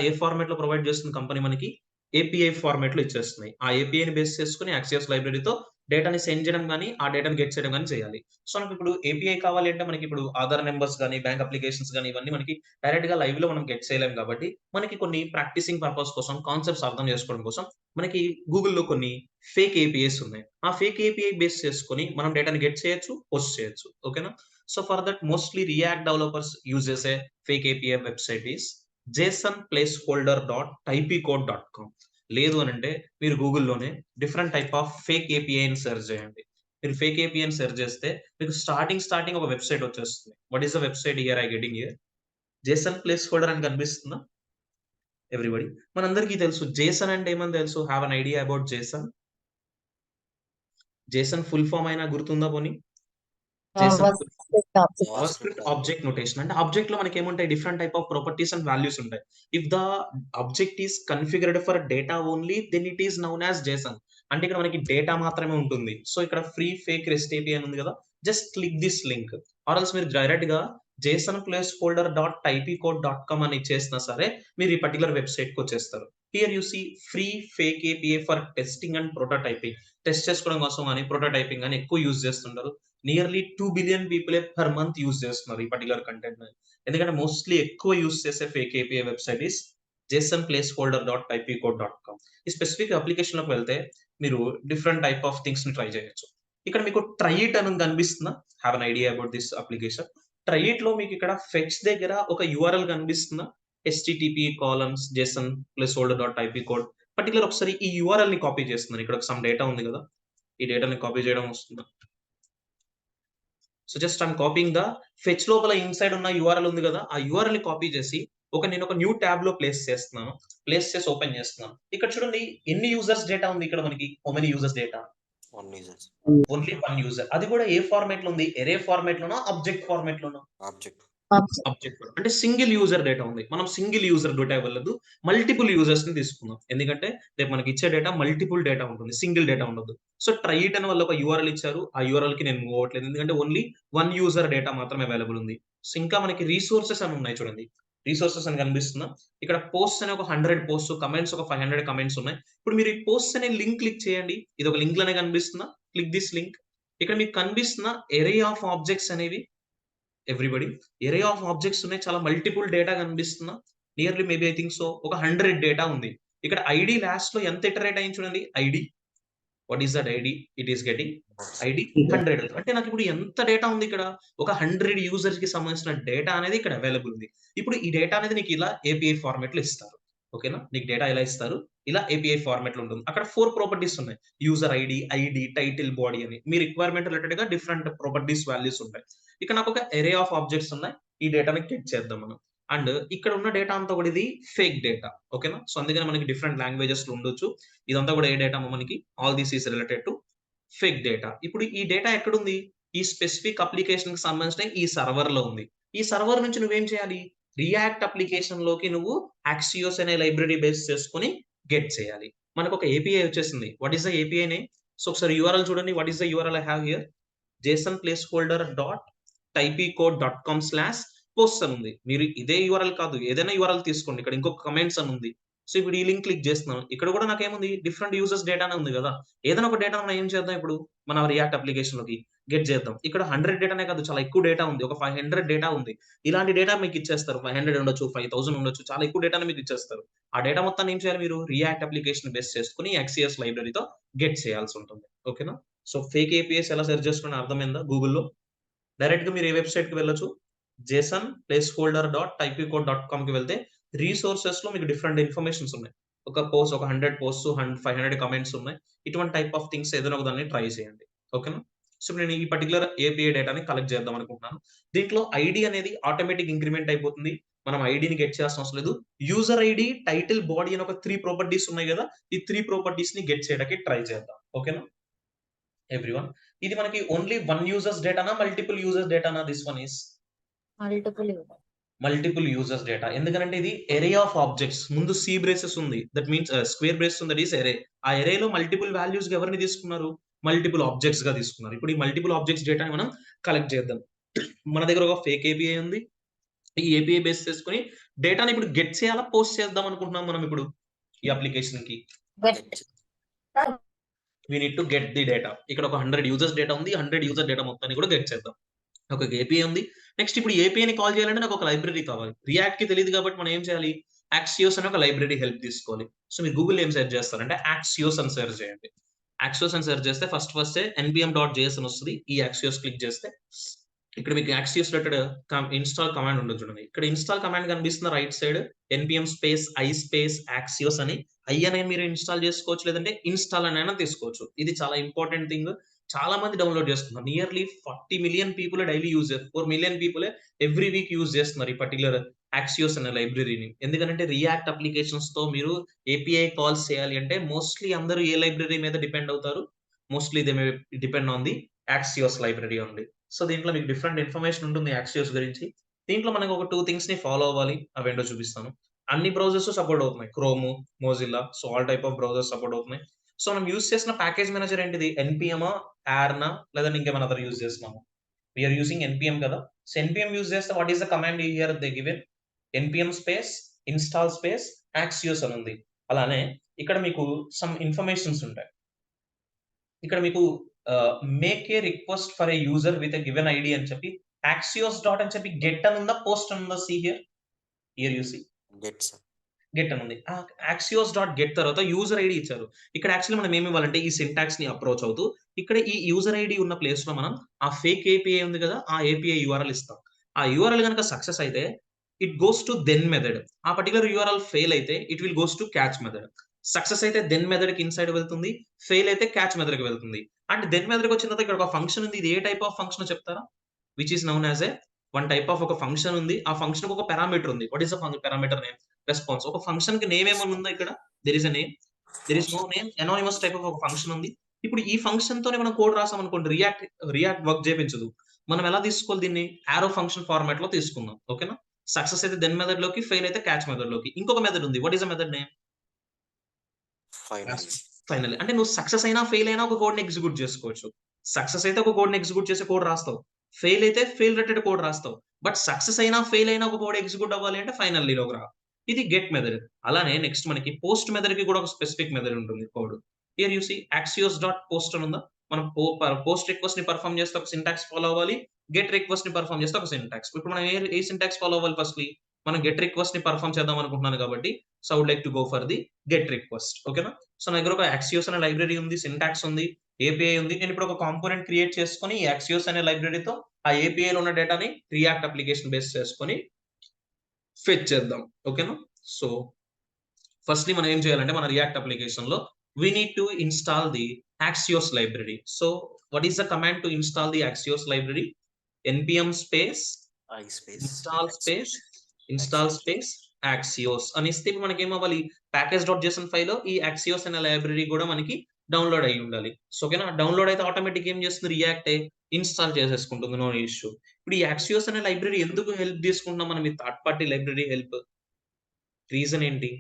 ఏ ఫార్మాట్‌లో ప్రొవైడ్ చేస్తుంది కంపెనీ మనకి? ఏపీఐ ఫార్మాట్‌లో ఇచ్చేస్తున్నాయి. ఆ ఏపీఐని బేస్ చేసుకొని యాక్సియోస్ లైబ్రరీతో డేటాని సెండ్ చేయడం గాని, ఆ డేటాని గెట్ చేయడం గాని చేయాలి. సో, నాకిప్పుడు ఏపీఐ కావాలి అంటే మనకిప్పుడు ఆధార్ నంబర్స్ గాని, బ్యాంక్ అప్లికేషన్స్ గాని ఇవన్నీ మనకి డైరెక్ట్‌గా లైవ్‌లో మనం గెట్ చేయలేం కాబట్టి, మనకి కొన్ని ప్రాక్టీసింగ్ పర్పస్ కోసం, కాన్సెప్ట్స్ అర్థం చేసుకోవడం కోసం మనకి గూగుల్‌లో కొన్ని ఫేక్ ఏపీఐస్ ఉన్నాయి. ఆ ఫేక్ ఏపీఐ బేస్ చేసుకొని మనం డేటాని గెట్ చేయొచ్చు, పోస్ట్ చేయొచ్చు. ఓకేనా? So, for that mostly React developers uses a fake API website is jasonplaceholder.typecode.com. లేదు అనంటే మీరు గూగుల్‌లోనే డిఫరెంట్ టైప్ ఆఫ్ ఫేక్ ఏపీఐని సెర్చ్ చేయండి. మీరు ఫేక్ ఏపీఐని సెర్చ్ చేస్తే మీకు స్టార్టింగ్ ఒక వెబ్‌సైట్ వచ్చేస్తుంది. What is the website here I getting here? JSON placeholder అని కనిపిస్తుందా ఎవ్రీబడీ? మనందరికీ తెలుసు జేసన్ అంటే ఏమని తెలుసు? Have an idea about JSON? JSON full form అయినా గుర్తుందా పోనీ? JSON was strict object. JavaScript object notation. అంటే ఆబ్జెక్ట్‌లో మనకేముంటాయి different type of properties and values ఉంటాయి. If the object is configured for data only then it is known as JSON. అంటే ఇక్కడ మనకి డేటా మాత్రమే ఉంటుంది. సో, ఇక్కడ ఫ్రీ ఫేక్ రెస్ట్ ఏపీఐ అని ఉంది కదా! Just click this link or else మీరు డైరెక్ట్‌గా JSON placeholder dot typicode dot com అని ఇచ్చేసినా సరే మీరు ఈ పర్టిక్యులర్ వెబ్‌సైట్‌కి వచ్చేస్తారు. Here you see free fake API for testing and prototyping. Test చేసుకోవడం కోసం అని, ప్రొటోటైపింగ్ అని ఎక్కువ యూజ్ చేస్తుంటారు. నియర్లీ 2 బిలియన్ పీపులే పర్ మంత్ యూజ్ చేస్తున్నారు ఈ పర్టిక్యులర్ కంటెంట్‌ని. ఎందుకంటే మోస్ట్‌లీ ఎక్కువ యూజ్ చేసే fake API website is jasonplaceholder.typecode.com. ఈ స్పెసిఫిక్ అప్లికేషన్‌లోకి వెళ్తే మీరు డిఫరెంట్ టైప్ ఆఫ్ థింగ్స్‌ని ట్రై చేయొచ్చు. ఇక్కడ మీకు ట్రై ఇట్ అని కనిపిస్తుందా? Have an idea about this application. Try ఇట్‌లో మీకు ఇక్కడ ఫెచ్ దగ్గర ఒక యూఆర్ఎల్ కనిపిస్తుందా? http://jasonplaceholder.ipcode పర్టిక్యులర్ ఒకసారి ఈ యూఆర్ఎల్‌ని కాపీ చేస్తున్నాను. ఇక్కడ సమ్ డేటా ఉంది కదా! ఈ డేటాని కాపీ చేయడం వస్తుందా? So, just I'm copying the fetch లోపల ఇన్‌సైడ్ ఉన్న యూఆర్ఎల్ ఉంది గదా! ఆ యూఆర్ఎల్‌ని కాపీ చేసి నేనొక న్యూ ట్యాబ్‌లో ప్లేస్ చేస్తున్నాను. ప్లేస్ చేసి ఓపెన్ చేస్తున్నాను. ఇక్కడ చూడండి ఎన్ని యూజర్స్ డేటా ఉంది ఇక్కడ మనకి. How many users data? 1 users. Only 1 user. అది కూడా ఏ ఫార్మాట్‌లో ఉంది? అరే ఫార్మాట్‌లోనా? ఆబ్జెక్ట్ ఫార్మాట్‌లోనా? Object. Object. ఆబ్జెక్ట్. అంటే సింగిల్ యూజర్ డేటా ఉంది. మనం సింగిల్ యూజర్ డేటా ఇవ్వలేదు. మల్టిపుల్ యూజర్స్‌ని తీసుకుందాం. ఎందుకంటే రేపు మనకి ఇచ్చే డేటా మల్టిపుల్ డేటా ఉంటుంది. సింగిల్ డేటా ఉండదు. సో, ట్రై ఇట్ అని వాళ్ళు ఒక యూఆర్ఎల్ ఇచ్చారు. ఆ యూఆర్ఎల్‌కి నేను మూవ్ అవ్వట్లేదు. ఎందుకంటే ఓన్లీ 1 యూజర్ డేటా మాత్రమే అవైలబుల్ ఉంది. సో, ఇంకా మనకి రిసోర్సెస్ అని ఉన్నాయి చూడండి. రిసోర్సెస్ అని కనిపిస్తుందా? ఇక్కడ పోస్ట్స్ అని ఒక 100 పోస్ట్స్, కమెంట్స్ ఒక 500 కమెంట్స్ ఉన్నాయి. ఇప్పుడు మీరు ఈ పోస్ట్స్ అనే లింక్ క్లిక్ చేయండి. ఇది ఒక లింక్ లానే కనిపిస్తుందా? Click this link. ఇక్కడ మీకు కనిపిస్తుందా? అరే ఆఫ్ ఆబ్జెక్ట్స్ అనేవి ఎవ్రీబడీ. అరే ఆఫ్ ఆబ్జెక్ట్స్ ఉన్నాయి. చాలా మల్టిపుల్ డేటా కనిపిస్తుందా? Nearly maybe I think so ఒక 100 డేటా ఉంది. ఇక్కడ ఐడీ లాస్ట్‌లో ఎంత ఇటరేట్ అయింది చూడండి. ID. What is that ID? It is getting ID 100. అంటే నాకిప్పుడు ఎంత డేటా ఉంది ఇక్కడ? ఒక 100 యూజర్స్‌కి సంబంధించిన డేటా అనేది ఇక్కడ అవైలబుల్ ఉంది. ఇప్పుడు ఈ డేటా అనేది నీకు ఇలా ఏపీఐ ఫార్మాట్‌లో ఇస్తారు. ఓకేనా? నీకు డేటా ఎలా ఇస్తారు? ఇలా ఏపీఐ ఫార్మాట్‌లో ఉంటుంది. అక్కడ 4 ప్రాపర్టీస్ ఉన్నాయి. యూజర్ ఐడీ, టైటిల్, బాడీ అని. మీ రిక్వైర్మెంట్ రిలేటెడ్‌గా డిఫరెంట్ ప్రాపర్టీస్ వాల్యూస్ ఉంటాయి. ఇక్కడ నాకు ఒక అరే ఆఫ్ ఆబ్జెక్ట్స్ ఉన్నాయి. ఈ డేటాని క్లిక్ చేద్దాం మనం. అండ్ ఇక్కడ ఉన్న డేటా అంతా కూడా ఇది ఫేక్ డేటా. ఓకేనా? సో, అందుకని మనకి డిఫరెంట్ లాంగ్వేజెస్‌లో ఉండొచ్చు. ఇదంతా కూడా ఏ డేటా మనకి all this is related to fake data. ఇప్పుడు ఈ డేటా ఎక్కడుంది? ఈ స్పెసిఫిక్ అప్లికేషన్‌కి సంబంధించిన ఈ సర్వర్‌లో ఉంది. ఈ సర్వర్ నుంచి నువ్వేం చేయాలి? రియాక్ట్ అప్లికేషన్‌లోకి నువ్వు యాక్సియోస్ అనే లైబ్రరీ బేస్ చేసుకొని గెట్ చేయాలి. మనకొక ఏపీఐ వచ్చేసింది. What is the API name? So, ఒకసారి యూఆర్ఎల్ చూడండి. What is the URL I have here? jasonplaceholder.typecode.com/posts అని ఉంది. మీరు ఇదే యూఆర్ఎల్ కాదు, ఏదైనా యూఆర్ఎల్ తీసుకోండి. ఇక్కడ ఇంకొక కమెంట్స్ అని ఉంది. సో, ఇప్పుడు ఈ లింక్ క్లిక్ చేస్తున్నాను. ఇక్కడ కూడా నాకేముంది? డిఫరెంట్ యూజర్స్ డేటానే ఉంది కదా! ఏదైనా ఒక డేటా మనం ఏం చేద్దాం ఇప్పుడు? మన రియాక్ట్ అప్లికేషన్‌లోకి గెట్ చేద్దాం. ఇక్కడ 100 డేటానే కాదు, చాలా ఎక్కువ డేటా ఉంది. ఒక 500 డేటా ఉంది. ఇలాంటి డేటా మీకు ఇచ్చేస్తారు. 500 ఉండొచ్చు, 5000 ఉండొచ్చు. చాలా ఎక్కువ డేటాని మీకు ఇచ్చేస్తారు. ఆ డేటా మొత్తాన్ని ఏం చేయాలి మీరు? రియాక్ట్ అప్లికేషన్ బేస్ చేసుకొని యాక్సియోస్ లైబ్రరీతో గెట్ చేయాల్సి ఉంటుంది. ఓకేనా? సో, ఫేక్ ఏపీఐస్ ఎలా సెర్చ్ చేసుకోవాలో అర్థమైందా గూగుల్‌లో? డైరెక్ట్‌గా మీరు ఏ వెబ్‌సైట్‌కి వెళ్ళొచ్చు. jasonplaceholder.typecode.comకి వెళ్తే రిసోర్సెస్‌లో మీకు డిఫరెంట్ ఇన్ఫర్మేషన్స్ ఉన్నాయి. ఒక పోస్ట్, ఒక 100 పోస్ట్స్, 500 కమెంట్స్ ఉన్నాయి. ఇటువంటి టైప్ ఆఫ్ థింగ్స్ ఏదైనా ఒక దాన్ని ట్రై చేయండి. ఓకేనా? సో, నేను ఈ పర్టిక్యులర్ ఏపీఐ డేటాని కలెక్ట్ చేద్దాం అనుకుంటున్నాను. దీంట్లో ఐడీ అనేది ఆటోమేటిక్ ఇంక్రిమెంట్ అయిపోతుంది. మనం ఐడిని గెట్ చేయాల్సిన అవసరం లేదు. యూజర్ ఐడి, టైటిల్, బాడీ అని ఒక 3 ప్రాపర్టీస్ ఉన్నాయి కదా, ఈ 3 ప్రాపర్టీస్ ని గెట్ చేయడానికి ట్రై చేద్దాం. ఓకేనా ఎవ్రీవన్? ఇది మనకి only 1 users డేటానా, multiple users డేటానా? This one is multiple users data. ఎందుకంటే ఇది ఎరే ఆఫ్ ఆబ్జెక్ట్స్. ముందు సి బ్రేసెస్ ఉంది, దట్ మీన్స్ స్క్వేర్ బ్రేసెస్ ఉంది, దట్ ఈస్ ఎరే. ఆ ఎరేలో మల్టిపుల్ వాల్యూస్ ఎవరిని తీసుకున్నారు? మల్టిపుల్ ఆబ్జెక్ట్స్ గా తీసుకున్నారు. ఇప్పుడు ఈ మల్టిపుల్ ఆబ్జెక్ట్స్ డేటాని మనం కలెక్ట్ చేద్దాం. మన దగ్గర ఒక ఫేక్ ఏపీఐ ఉంది. ఈ ఏపీఐ బేస్ చేసుకుని డేటాని ఇప్పుడు గెట్ చేయాలా, పోస్ట్ చేద్దాం అనుకుంటున్నాం మనం ఇప్పుడు ఈ అప్లికేషన్ కి. We need to get the data. ఇక్కడ ఒక 100 యూజర్స్ డేటా ఉంది. 100 యూజర్ డేటా మొత్తాన్ని కూడా గెట్ చేద్దాం. ఒక ఏపీఐ ఉంది. నెక్స్ట్ ఇప్పుడు ఏపీఐని కాల్ చేయాలంటే నాకు ఒక లైబ్రరీ కావాలి. రియాక్ట్ కి తెలియదు కాబట్టి మనం ఏం చేయాలి? యాక్సియోస్ అనే ఒక లైబ్రరీ హెల్ప్ తీసుకోవాలి. సో మీరు గూగుల్ ఏం సెర్చ్ చేస్తారంటే యాక్సియోస్ అని సెర్చ్ చేయండి. యాక్సియోస్ అని సెర్చ్ చేస్తే ఫస్ట్ npm.js అని వస్తుంది. ఈ యాక్సియోస్ క్లిక్ చేస్తే ఇక్కడ మీకు యాక్సియోస్ రిలేటెడ్ ఇన్స్టాల్ కమాండ్ ఉండదు చూడండి. ఇక్కడ ఇన్స్టాల్ కమాండ్ కనిపిస్తున్న right side npm space Axios అని అయ్యనే మీరు ఇన్స్టాల్ చేసుకోవచ్చు, లేదంటే ఇన్స్టాల్ అని అయినా తీసుకోవచ్చు. ఇది చాలా ఇంపార్టెంట్ థింగ్. చాలా మంది డౌన్లోడ్ చేసుకున్నారు. Nearly 40 million people daily use చేస్తారు. 4 million people every week use చేస్తున్నారు ఈ పర్టికులర్ యాక్సియోస్ అనే లైబ్రరీని. ఎందుకంటే రియాక్ట్ అప్లికేషన్స్ తో మీరు ఏపీఐ కాల్స్ చేయాలి అంటే మోస్ట్లీ అందరూ ఏ లైబ్రరీ మీద డిపెండ్ అవుతారు? Mostly they may depend on the Axios library ఉంది. సో దీంట్లో మీకు డిఫరెంట్ ఇన్ఫర్మేషన్ ఉంటుంది యాక్సియోస్ గురించి. దీంట్లో మనకు ఒక 2 థింగ్స్ ని ఫాలో అవ్వాలి. అవేంటో చూపిస్తాను. అన్ని బ్రౌజర్స్ సపోర్ట్ అవుతున్నాయి. Chrome, Mozilla, so all type of browsers support అవుతున్నాయి. సో మనం యూజ్ చేసిన ప్యాకేజ్ మేనేజర్ ఏంటిది? ఎన్పిఎమా, ఆర్నా, లేదంటే ఇంకేమైనా అదర్ యూజ్ చేస్తున్నాము? వీఆర్ యూజింగ్ ఎన్పిఎం కదా. సో ఎన్పిఎం యూజ్ చేస్తే what is the command here they given? npm space install space Axios అని ఉంది. అలానే ఇక్కడ మీకు సమ్ ఇన్ఫర్మేషన్స్ ఉంటాయి. ఇక్కడ మీకు make a request for a user with a given ID అని చెప్పి యాక్సియోస్ డాట్ అని చెప్పి గెట్ అని ఉందా, పోస్ట్ అని ఉందా? See here you see get అని ఉంది. యాక్సియోస్ డాట్ గెట్ తర్వాత యూజర్ ఐడి ఇచ్చారు. ఇక్కడ యాక్చువల్లీ మనం ఏమి ఇవ్వాలంటే ఈ సింటాక్స్ ని అప్రోచ్ అవుతూ ఇక్కడ ఈ యూజర్ ఐడి ఉన్న ప్లేస్ లో మనం ఆ ఫేక్ ఏపీఐ ఉంది కదా, ఆ ఏపీఐ యూఆర్ఎల్ ఇస్తాం. ఆ యూఆర్ఎల్ కనుక సక్సెస్ అయితే it goes to then method. ఆ పర్టికులర్ యూఆర్ఎల్ ఫెయిల్ అయితే it will goes to catch method. Success అయితే దెన్ మెథడ్ కి ఇన్సైడ్ వెళ్తుంది, ఫెయిల్ అయితే క్యాచ్ మెథడ్ కి వెళ్తుంది. అంటే దెన్ మెథడ్ కి వచ్చిన తర్వాత ఇక్కడ ఒక ఫంక్షన్ ఉంది. ఇది ఏ టైప్ ఆఫ్ ఫంక్షన్ చెప్తారా? Which is known as a one type of ఒక ఫంక్షన్ ఉంది. ఆ ఫంక్షన్ ఒక పారామీటర్ ఉంది. What is the parameter name? Response. ఒక ఫంక్షన్ కి నేమ్ ఏమైనా ఉందా? ఇక్కడ there is a name, there is no name. Anonymous type of ఒక ఫంక్షన్ ఉంది. ఇప్పుడు ఈ ఫంక్షన్ తోనే మనం కోడ్ రాసాం అనుకోండి, రియాక్ట్ వర్క్ చేయించదు. మనం ఎలా తీసుకోవాలి దీన్ని? ఆరో ఫంక్షన్ ఫార్మాట్ లో తీసుకుందాం. ఓకేనా? సక్సెస్ అయితే దెన్ మెథడ్ లోకి, ఫెయిల్ అయితే క్యాచ్ మెథడ్ లోకి. ఇంకొక మెథడ్ ఉంది. What is the method name? Final. అంటే నువ్వు సక్సెస్ అయినా ఫెయిల్ అయినా ఒక కోడ్ ని ఎగ్జిక్యూట్ చేసుకోవచ్చు. సక్సెస్ అయితే ఒక కోడ్ ని ఎగ్జిక్యూట్ చేసే కోడ్ రాస్తావు, ఫెయిల్ అయితే ఫెయిల్ రిలేటెడ్ కోడ్ రాస్తావు. బట్ సక్సెస్ అయినా ఫెయిల్ అయినా ఒక కోడ్ ఎగ్జిక్యూట్ అవ్వాలి అంటే ఫైనల్ లోకి రా. ఇది గెట్ మెథడ్. అలానే నెక్స్ట్ మనకి పోస్ట్ మెథడ్ కి కూడా ఒక స్పెసిఫిక్ మెథడ్ ఉంటుంది code. Here you see Axios dot post అని ఉందా. మనం పోస్ట్ రిక్వెస్ట్ ని పర్ఫామ్ చేస్తే ఒక సింటాక్స్ ఫాలో అవ్వాలి, గెట్ రిక్వెస్ట్ ని పర్ఫామ్ చేస్తే ఒక సింటాక్స్. ఇప్పుడు మనం ఏ సింటాక్స్ ఫాలో అవ్వాలి? ఫస్ట్లీ మనం గెట్ రిక్వెస్ట్ ని పర్ఫామ్ చేద్దాం అనుకుంటున్నాను కాబట్టి so I would like to go for the get request. ఓకేనా? సో నా దగ్గర ఒక యాక్సియోస్ అనే లైబ్రరీ ఉంది, సింటాక్స్ ఉంది, ఏపీఐ ఉంది. నేను ఇప్పుడు ఒక కాంపోనెంట్ క్రియేట్ చేసుకొని ఈ యాక్సియోస్ అనే లైబ్రరీతో ఆ ఏపీఐ లో ఉన్న డేటాని రియాక్ట్ అప్లికేషన్ బేస్ చేసుకొని ఫెచ్ చేద్దాం. ఓకేనా? సో ఫస్ట్లీ మనం ఏం చేయాలంటే మన రియాక్ట్ అప్లికేషన్ లో we need to install the Axios library. So what is the command to install the Axios library? npm space install space Axios అని ఇస్తే మనకి ఏమవ్వాలి? package.json ఫైల్ లో ఈ Axios అనే లైబ్రరీ కూడా మనకి డౌన్లోడ్ అయ్యి ఉండాలి. సో ఓకేనా? డౌన్లోడ్ అయితే ఆటోమేటిక్ ఏం చేస్తుంది? రియాక్ట్ ఇన్స్టాల్ చేసేసుకుంటుంది, నో ఇష్యూ. ఇప్పుడు ఈ Axios అనే లైబ్రరీ ఎందుకు హెల్ప్ తీసుకుంటున్నాం మనం? ఈ third party library help reason ఏంటి?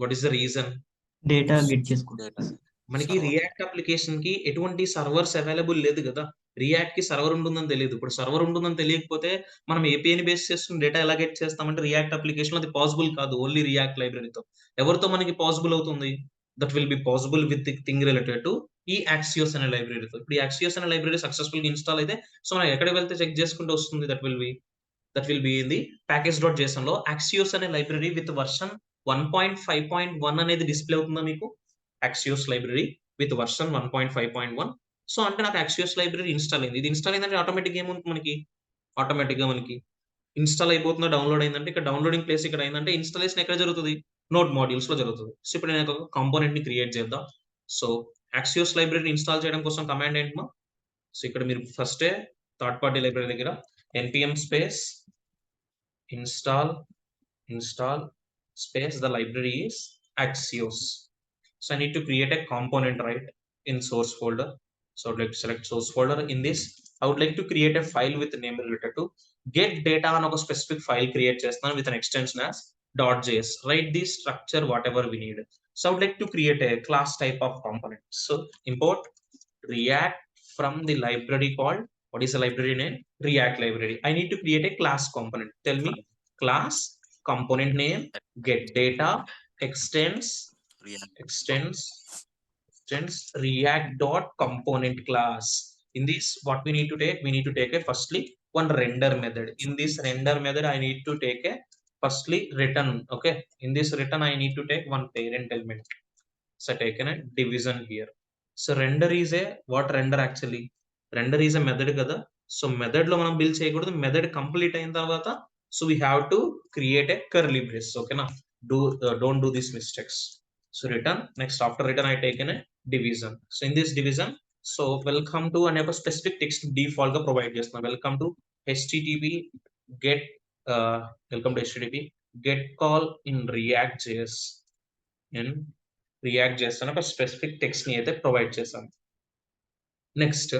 What is the reason? Data get చేసుకుంటారు. మనకి రియాక్ట్ అప్లికేషన్ కి ఎటువంటి సర్వర్స్ అవైలబుల్ లేదు కదా. రియాక్ట్ కి సర్వర్ ఉంటుందని తెలియదు. ఇప్పుడు సర్వర్ ఉంటుందని తెలియకపోతే మనం ఏపీఐని బేస్ చేసుకుని డేటా ఎలా గెట్ చేస్తామంటే రియాక్ట్ అప్లికేషన్ అది పాసిబుల్ కాదు. ఓన్లీ రియాక్ట్ లైబ్రరీతో. ఎవరితో మనకి పాసిబుల్ అవుతుంది? That will be possible with thing related to ఈ యాక్సియోస్ అనే లైబ్రరీతో. ఇప్పుడు ఈ యాక్సియోస్ అనే లైబ్రరీ సక్సెస్ఫుల్ గా ఇన్స్టాల్ అయితే సో మనం ఎక్కడికి వెళ్తే చెక్ చేసుకుంటూ వస్తుంది? That will be in the package.json లో యాక్సియోస్ అనే లైబ్రరీ విత్ వర్షన్ 1.5.1 అనేది డిస్ప్లే అవుతుందా మీకు? యాక్సియోస్ లైబ్రరీ విత్ వర్షన్ 1.5.1. సో అంటే నాకు యాక్సియోస్ లైబ్రరీ ఇన్స్టాల్ అయింది. ఇది ఇన్స్టాల్ అయిందంటే ఆటోమేటిక్ ఏముంటుంది మనకి? ఆటోమేటిక్ గా మనకి ఇన్స్టాల్ అయిపోతుందా, డౌన్లోడ్ అయిందంటే ఇక్కడ డౌన్లోడింగ్ ప్లేస్ ఇక్కడ అయిందంటే ఇన్స్టాలేషన్ ఎక్కడ జరుగుతుంది? నోడ్ మాడ్యూల్స్ లో జరుగుతుంది. సో ఇప్పుడు నేను ఒక కాంపోనెంట్ ని క్రియేట్ చేద్దాం. సో యాక్సియోస్ లైబ్రరీని ఇన్స్టాల్ చేయడం కోసం కమాండ్ ఏంటమ్మా? సో ఇక్కడ మీరు ఫస్టే థర్డ్ పార్టీ లైబ్రరీ దగ్గర npm space install space the library is Axios. So I need to create a component, right, in source folder. So let's select source folder. In this, I would like to create a file with name related to get data on a specific file create chestan with an extension as .js. Write the structure whatever we need. So I would like to create a class type of component. So import React from the library called, what is the library name? React library. I need to create a class component. Tell me class component name get data extends React dot component class. In this, what we need to take? We need to take a firstly one render method. In this render method, I need to take a firstly return. Okay. In this return, I need to take one parent element. So taken a division here. So render is a what render actually? Render is a method kada. So method lo manam build cheyakudadu. Method complete ayin tarvata. So we have to create a curly brace. Okay na? Don't do these mistakes. So return. Next after return I taken a division. So in this division, so welcome to అనే ఒక specific text default గా provide చేస్తున్నాం. Welcome to HTTP get welcome to HTTP get call in React.js in React.js అని ఒక specific text ని అయితే provide చేసాం. Next,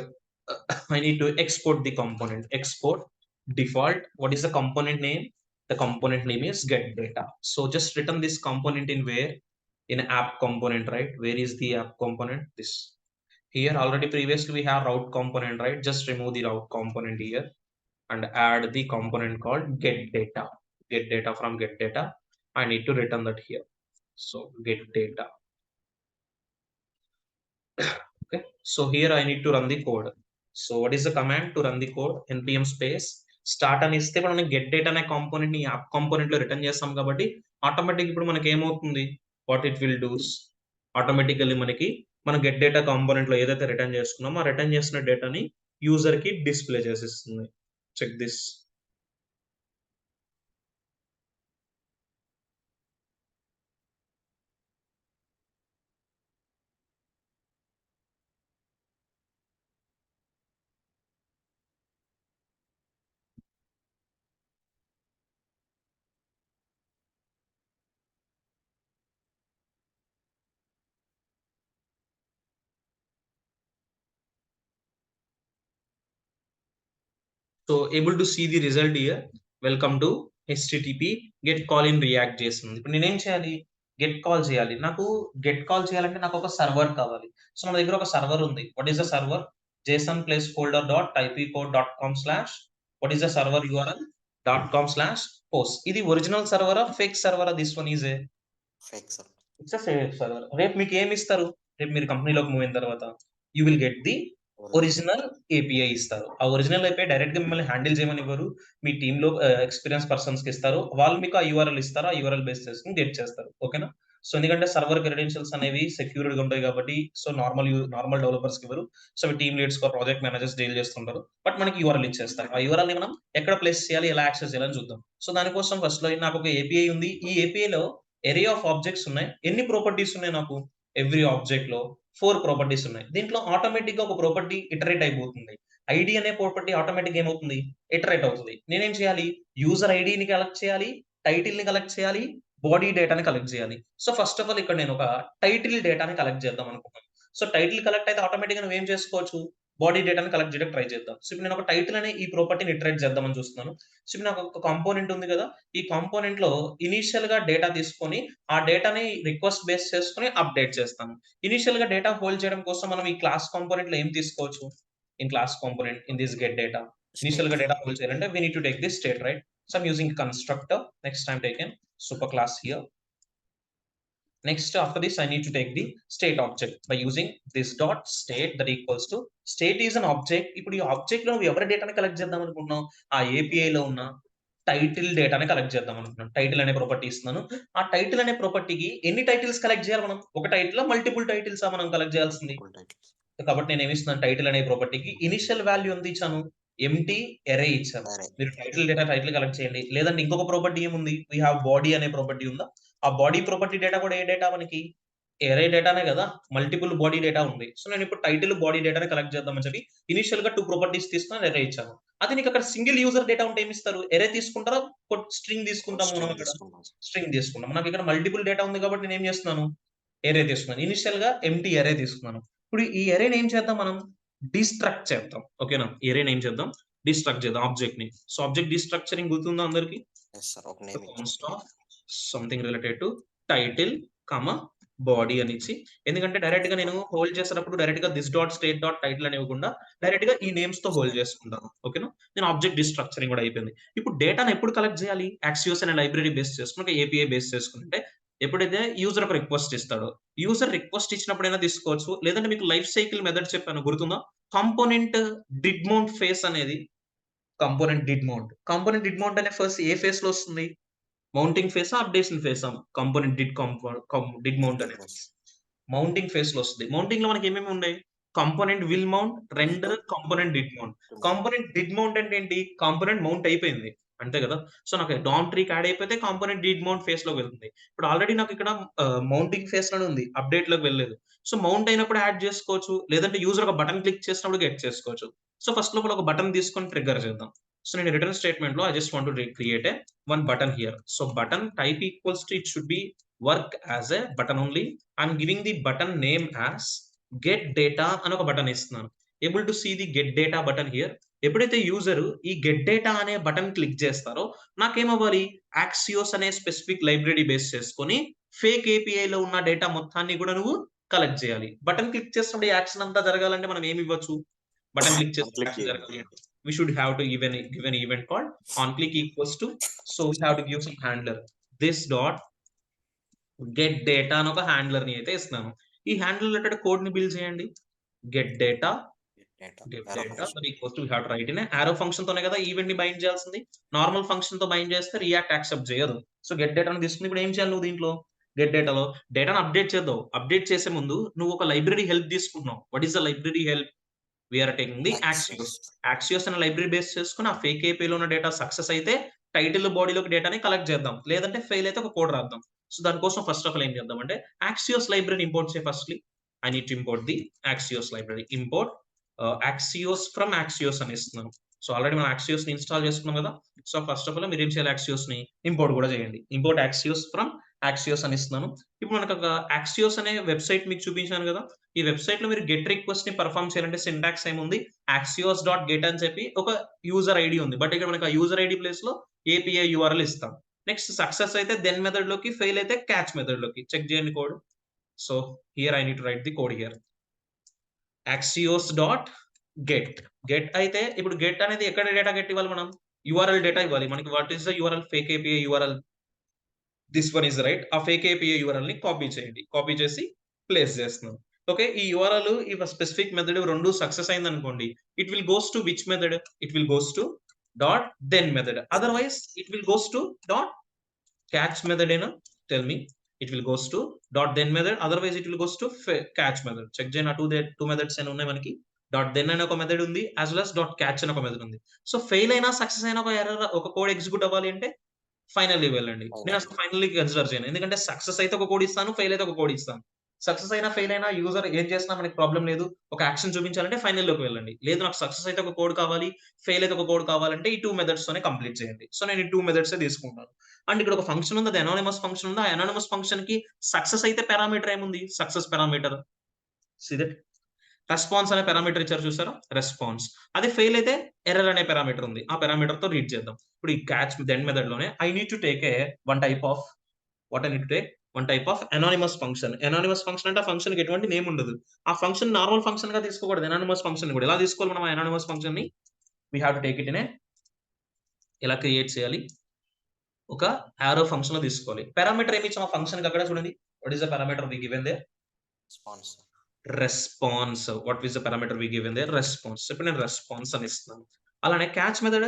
I need to export the component. Export default. What is the component name? The component name is get data. So just return this component in where? In app component, right? Where is the app component? This here already previously we have route component, right? Just remove the route component here and add the component called get data. Get data from get data. I need to return that here. So get data. Okay, so here I need to run the code. So what is the command to run the code? npm space start అని ఇస్తే మనం get data అనే component ని app component లో return చేస్తాం కాబట్టి automatic ఇప్పుడు మనకి ఏమవుతుంది, what it will does automatically మనకి మనం get data కాంపోనెంట్ లో ఏదైతే రిటర్న్ చేసుకున్నామో ఆ రిటర్న్ చేసిన డేటాని యూజర్ కి డిస్ప్లే చేసిస్తుంది. Check this. So able to see the result here. Welcome to HTTP get call in React.js. ఇప్పుడు నేనేం చేయాలి, గెట్ కాల్ చేయాలి. నాకు గెట్ కాల్ చేయాలంటే నాకు ఒక సర్వర్ కావాలి. సో మన దగ్గర ఒక సర్వర్ ఉంది. What is the server? json place folder dot ipcode.com slash what is the server url .com slash post. ఇది ఒరిజినల్ సర్వరా ఫేక్ సర్వరా? This one is a fake sir. It's a fake server. రేపు మీకు ఏమి ఇస్తారు? రేపు మీరు కంపెనీలోకి మూవ్ అయిన తర్వాత you will get the original API ఇస్తారు. ఆ ఒరిజినల్ ఏపీఐ డైరెక్ట్ గా మిమ్మల్ని హ్యాండిల్ చేయమని ఇవ్వరు, మీ టీమ్ లో ఎక్స్పీరియన్స్ పర్సన్స్ కి ఇస్తారు. వాళ్ళు మీకు ఆ యూఆర్ఎల్ ఇస్తారు, ఆ యూఆర్ఎల్ బేస్ చేసుకుని గెట్ చేస్తారు. ఓకేనా? సో ఎందుకంటే సర్వర్ క్రెడెన్షియల్స్ అనేవి సెక్యూర్డ్ గా ఉంటాయి కాబట్టి సో నార్మల్ డెవలపర్స్ కి ఇవ్వరు. So team leads project managers deal చేస్తుంటారు. బట్ మనకి యూఆర్ఎల్ ఇచ్చేస్తారు. ఆ యూఆర్ఎల్ ని మనం ఎక్కడ ప్లేస్ చేయాలి, ఎలా యాక్సెస్ చేయాలని చూద్దాం. సో దానికోసం ఫస్ట్ లో నాకు ఒక ఏపీఐ ఉంది. ఈ ఏపీఐ లో ఎరే ఆఫ్ ఆబ్జెక్ట్స్ ఉన్నాయి. ఎన్ని ప్రాపర్టీస్ ఉన్నాయి నాకు? ఎవ్రీ ఆబ్జెక్ట్ లో 4 ప్రాపర్టీస్ ఉన్నాయి. దీంట్లో ఆటోమేటిక్ గా ఒక ప్రాపర్టీ ఇటరేట్ అయిపోతుంది. ఐడి అనే ప్రాపర్టీ ఆటోమేటిక్ ఏమవుతుంది, ఇటరేట్ అవుతుంది. నేనేం చేయాలి, యూజర్ ఐడిని కలెక్ట్ చేయాలి, టైటిల్ ని కలెక్ట్ చేయాలి, బాడీ డేటాని కలెక్ట్ చేయాలి. సో ఫస్ట్ ఆఫ్ ఆల్ ఇక్కడ నేను ఒక టైటిల్ డేటాని కలెక్ట్ చేద్దాం అనుకున్నాను. సో టైటిల్ కలెక్ట్ అయితే ఆటోమేటిక్ గా నువ్వేం చేసుకోవచ్చు, బాడీ డేటాని కలెక్ట్ చేయడానికి ట్రై చేద్దాం. సో ఇప్పుడు నేను ఒక టైటిల్ అనే ఈ ప్రాపర్టీని ఇటరేట్ చేద్దామని చూస్తున్నాను. సో ఇప్పుడు నాకు ఒక కాంపోనెంట్ ఉంది కదా, ఈ కాంపోనెంట్ లో ఇనిషియల్ గా డేటా తీసుకొని ఆ డేటాని రిక్వెస్ట్ బేస్ చేసుకుని అప్డేట్ చేస్తాను. ఇనిషియల్ గా డేటా హోల్డ్ చేయడం కోసం మనం ఈ క్లాస్ కాంపోనెంట్ లో ఏం తీసుకోవచ్చు? In class component in this get data initial గా డేటా హోల్డ్ చేయాలంటే we need to take this state, right? So I'm using constructor. Next time taken super class here. Next after this I need to take the state object by using this dot state that equals to state is an object. ఇప్పుడు ఈ object లో నువ్వు ఎవరి డేటాని collect చేద్దాం అనుకుంటున్నావు? ఆ API లో ఉన్న టైటిల్ డేటాని కలెక్ట్ చేద్దాం అనుకుంటున్నాను. టైటిల్ అనే ప్రాపర్టీ ఇస్తున్నాను. ఆ టైటిల్ అనే ప్రాపర్టీకి ఎన్ని టైటిల్స్ కలెక్ట్ చేయాలి మనం? ఒక టైటిల్ లో మల్టిపుల్ టైటిల్స్ మనం కలెక్ట్ చేయాల్సింది. కాబట్టి నేను ఏమి ఇస్తున్నాను, టైటిల్ అనే ప్రాపర్టీకి ఇనిషియల్ వాల్యూ ఎంత ఇచ్చాను, ఎంటీ ఎరే ఇచ్చాను. మీరు టైటిల్ డేటా టైటిల్ కలెక్ట్ చేయండి. లేదంటే ఇంకొక ప్రాపర్టీ ఏముంది, వీ హావ్ బాడీ అనే ప్రాపర్టీ ఉందా? ఆ బాడీ ప్రాపర్టీ డేటా కూడా ఏ డేటా మనకి? ఎరే డేటానే కదా, మల్టిపుల్ బాడీ డేటా ఉంది. సో నేను ఇప్పుడు టైటిల్ బాడీ డేటాని కలెక్ట్ చేద్దామని చెప్పి ఇనిషియల్ గా 2 ప్రాపర్టీస్ తీసుకుని ఎరే ఇచ్చాను. అది నీకు అక్కడ సింగిల్ యూజర్ డేటా ఉంటే ఏమి ఇస్తారు? ఎరే తీసుకుంటారా? స్ట్రింగ్ తీసుకుంటాము మనం స్ట్రింగ్ అక్కడ. తీసుకుంటాం సార్. స్ట్రింగ్ తీసుకున్నాం. నాకు ఇక్కడ మల్టిపుల్ డేటా ఉంది కాబట్టి నేను ఏం చేస్తున్నాను? ఎరే తీసుకున్నాను. ఇనిషియల్ గా ఎంప్టీ ఎరే తీసుకున్నాను. ఇప్పుడు ఈ ఎరేని ఏం చేద్దాం మనం? డిస్ట్రక్ట్ చేద్దాం. ఓకేనా? ఎరేని ఏం చేద్దాం? డిస్ట్రక్ట్ చేద్దాం ఆబ్జెక్ట్ ని. సో ఆబ్జెక్ట్ డిస్ట్రక్చరింగ్ గుర్తుందా అందరికి? Yes sir. ఒక name const of something related to title comma body అని ఇచ్చి, ఎందుకంటే డైరెక్ట్ గా నేను హోల్డ్ చేసేటప్పుడు డైరెక్ట్ గా this dot state dot title అని ఇవ్వకుండా డైరెక్ట్ గా ఈ నేమ్స్ తో హోల్డ్ చేసుకుంటాను. ఓకేనా? నేను ఆబ్జెక్ట్ డిస్ట్రక్చరింగ్ కూడా అయిపోయింది. ఇప్పుడు డేటాను ఎప్పుడు కలెక్ట్ చేయాలి? యాక్సియోస్ అనే లైబ్రరీ బేస్ చేసుకుని ఏపీఐ బేస్ చేసుకుంటే ఎప్పుడైతే యూజర్ ఒక రిక్వెస్ట్ ఇస్తాడో, యూజర్ రిక్వెస్ట్ ఇచ్చినప్పుడైనా తీసుకోవచ్చు. లేదంటే మీకు లైఫ్ సైకిల్ మెథడ్ చెప్పాను గుర్తుందా? కాంపోనెంట్ డిడ్ మౌంట్ ఫేస్ అనేది component did mount. Component did mount అనే ఫస్ట్ ఏ ఫేస్ లో వస్తుంది? మౌంటింగ్ ఫేసా? అప్డేషన్ ఫేసా? కాంపోనెంట్ డిడ్ మౌంట్ అనేది మౌంటింగ్ ఫేస్ లో వస్తుంది. మౌంటింగ్ లో మనకి ఏమేమి ఉన్నాయి? Component will mount, render, component did mount. Component did mount అంటే ఏంటి? కాంపోనెంట్ మౌంట్ అయిపోయింది అంతే కదా. సో నాకు డామ్ ట్రీకి యాడ్ అయిపోతే కాంపోనెంట్ డిడ్ మౌంట్ ఫేస్ లోకి వెళ్తుంది. ఇప్పుడు ఆల్రెడీ నాకు ఇక్కడ మౌంటింగ్ ఫేస్ లోనే ఉంది, అప్డేట్ లోకి వెళ్ళలేదు. సో మౌంట్ అయినప్పుడు యాడ్ చేసుకోవచ్చు, లేదంటే యూజర్ ఒక బటన్ క్లిక్ చేసినప్పుడు గెట్ చేసుకోవచ్చు. సో ఫస్ట్ లోపల ఒక బటన్ తీసుకొని ట్రిగ్గర్ చేద్దాం. సో నేను రిటర్న్ స్టేట్మెంట్ లో I just want to create a one button here. So button type equals to, it should be work as a button only. I'm giving the button name as get data అని ఒక button ఇస్తున్నాను. Able to see the get data button here. ఎప్పుడైతే user ఈ get data అనే button click చేస్తారో నాకేమవ్వాలి? యాక్సియోస్ అనే specific library base చేసుకొని fake API లో ఉన్న డేటా మొత్తాన్ని కూడా నువ్వు కలెక్ట్ చేయాలి. బటన్ క్లిక్ చేసినప్పుడు ఈ యాక్షన్ అంతా జరగాలంటే మనం ఏమి ఇవ్వచ్చు? బటన్ క్లిక్ చేసినప్పుడు యాక్షన్ జరగాలి అంటే we should have to give an event called on click equals to, so we have to give some handler this dot get data అని ఒక హ్యాండ్లర్ ని అయితే ఇస్తున్నాను. ఈ హ్యాండ్లర్ రిలేటెడ్ కోడ్ ని బిల్డ్ చేయండి. get data equals to, we have to write in arrow function తోనే కదా ఈవెంట్ ని బైండ్ చేయాల్సింది. నార్మల్ ఫంక్షన్ తో బైండ్ చేస్తే రియాక్ట్ యాక్సెప్ట్ చేయదు. సో గెట్ డేటా ని తీసుకుని ఇప్పుడు ఏం చేయాలి నువ్వు దీంట్లో? గెట్ డేటాలో డేటాను అప్డేట్ చేద్దాం. అప్డేట్ చేసే ముందు నువ్వు ఒక లైబ్రరీ హెల్ప్ తీసుకుంటున్నావు. What is the library help? We're taking the Axios. Axios అనే లైబ్రరీ బేస్ చేసుకుని ఆ ఫేక్ ఏపీఐ లో ఉన్న డేటా సక్సెస్ అయితే టైటిల్ బాడీలోకి డేటాని కలెక్ట్ చేద్దాం, లేదంటే ఫెయిల్ అయితే ఒక కోడ్ రాద్దాం. సో దానికోసం ఫస్ట్ ఆఫ్ ఆల్ ఏం చేద్దాం అంటే యాక్సియోస్ లైబ్రరీ ఇంపోర్ట్ చేయ. Firstly I need to import the Axios library. Import Axios from Axios అని ఇస్తున్నాను. సో ఆల్రెడీ మనం యాక్సియోస్ ని ఇన్స్టాల్ చేసుకున్నాం కదా. సో ఫస్ట్ ఆఫ్ ఆల్ మీరు ఏం చేయాలి? యాక్సియోస్ ని ఇంపోర్ట్ కూడా చేయండి. ఇంపోర్ట్ యాక్సియోస్ ఫ్రమ్ యాక్సియోస్ అని ఇస్తున్నాను. ఇప్పుడు మనకు ఒక యాక్సియోస్ అనే వెబ్సైట్ మీకు చూపించాను కదా. ఈ వెబ్సైట్ లో మీరు గెట్ రిక్వెస్ట్ ని పర్ఫామ్ చేయాలంటే సింటాక్స్ ఏముంది? యాక్సియోస్ డాట్ గెట్ అని చెప్పి ఒక యూజర్ ఐడి ఉంది. బట్ ఇక్కడ మనకు ఆ యూజర్ ఐడి ప్లేస్ లో ఏపీఐ యూఆర్ఎల్ ఇస్తాం. నెక్స్ట్ సక్సెస్ అయితే దెన్ మెథడ్ లోకి, ఫెయిల్ అయితే క్యాచ్ మెథడ్ లోకి. చెక్ చేయండి code. So here I need to write the code here. Axios dot get. Get అయితే ఇప్పుడు గెట్ అనేది ఎక్కడ డేటా గెట్ ఇవ్వాలి? మనం యూఆర్ఎల్ డేటా ఇవ్వాలి. మనకి what is the URL? Fake API URL. This one is right. ఆ ఫేక్ ఏపీఐ యూఆర్ఎల్ ని కాపీ చేయండి. కాపీ చేసి ప్లేస్ చేస్తున్నాం. ఓకే, ఈ యూఆర్ఎల్ ఈ స్పెసిఫిక్ మెథడ్ రెండు సక్సెస్ అయింది అనుకోండి, it will goes to which method? It will goes to dot then method. Otherwise it will goes to dot catch method. ఏనా? Tell me. It will goes to dot then method, otherwise it will goes to catch method. Check చేయన two methods అని ఉన్నాయి మనకి. Dot then అనే ఒక method ఉంది, as well as dot catch అని ఒక మెథడ్ ఉంది. సో ఫెయిల్ అయినా సక్సెస్ అయినా ఒక ఎర్రర్, ఒక కోడ్ ఎగ్జిక్యూట్ అవ్వాలి అంటే ఫైనల్లీ వెళ్ళండి. నేను అసలు ఫైనల్లీ కన్సిడర్ చేయను, ఎందుకంటే సక్సెస్ అయితే ఒక కోడ్ ఇస్తాను, ఫెయిల్ అయితే ఒక కోడ్ ఇస్తాను. సక్సెస్ అయినా ఫెయిల్ అయినా యూజర్ ఏం చేసినా మనకి ప్రాబ్లం లేదు. ఒక యాక్షన్ చూపించాలంటే ఫైనల్ లోకి వెళ్ళండి. లేదు నాకు సక్సెస్ అయితే ఒక కోడ్ కావాలి, ఫెయిల్ అయితే ఒక కోడ్ కావాలంటే ఈ 2 మెథడ్స్ తోనే కంప్లీట్ చేయండి. సో నేను ఈ 2 మెథడ్స్ తీసుకుంటాను. అండ్ ఇక్కడ ఒక ఫంక్షన్ ఉంది, అది అనానిమస్ ఫంక్షన్ ఉంది. ఆ అనానిమస్ ఫంక్షన్ కి సక్సెస్ అయితే పారామీటర్ ఏముంది? Success parameter. See that response అనే పారామీటర్ ఇచ్చారు చూసారా? రెస్పాన్స్. అది ఫెయిల్ అయితే ఎర్రర్ అనే పారామీటర్ ఉంది, ఆ పారామీటర్ తో రీడ్ చేద్దాం. ఇప్పుడు ఈ క్యాచ్ దెన్ మెథడ్ లోనే I need to take a one type of anonymous function. Anonymous function అంటే ఆ ఫంక్షన్ కి ఎటువంటి నేమ్ ఉండదు. ఆ ఫంక్షన్ నార్మల్ ఫంక్షన్ గా తీసుకోకూడదు. అనానిమస్ ఫంక్షన్ కూడా ఎలా తీసుకోవాలి మనం? అనానిమస్ ఫంక్షన్ ని we have to take it in a, ఎలా క్రియేట్ చేయాలి? ఒక ఆరో ఫంక్షన్ లో తీసుకోవాలి. పారామీటర్ ఏమి ఇచ్చాం ఆ ఫంక్షన్ కి? అక్కడ చూడండి, what is the parameter we given there? Response. What is the parameter we given there? Response. ఇప్పుడు నేను రెస్పాన్స్ అని ఇస్తున్నాను. అలానే క్యాచ్ మెథడ్,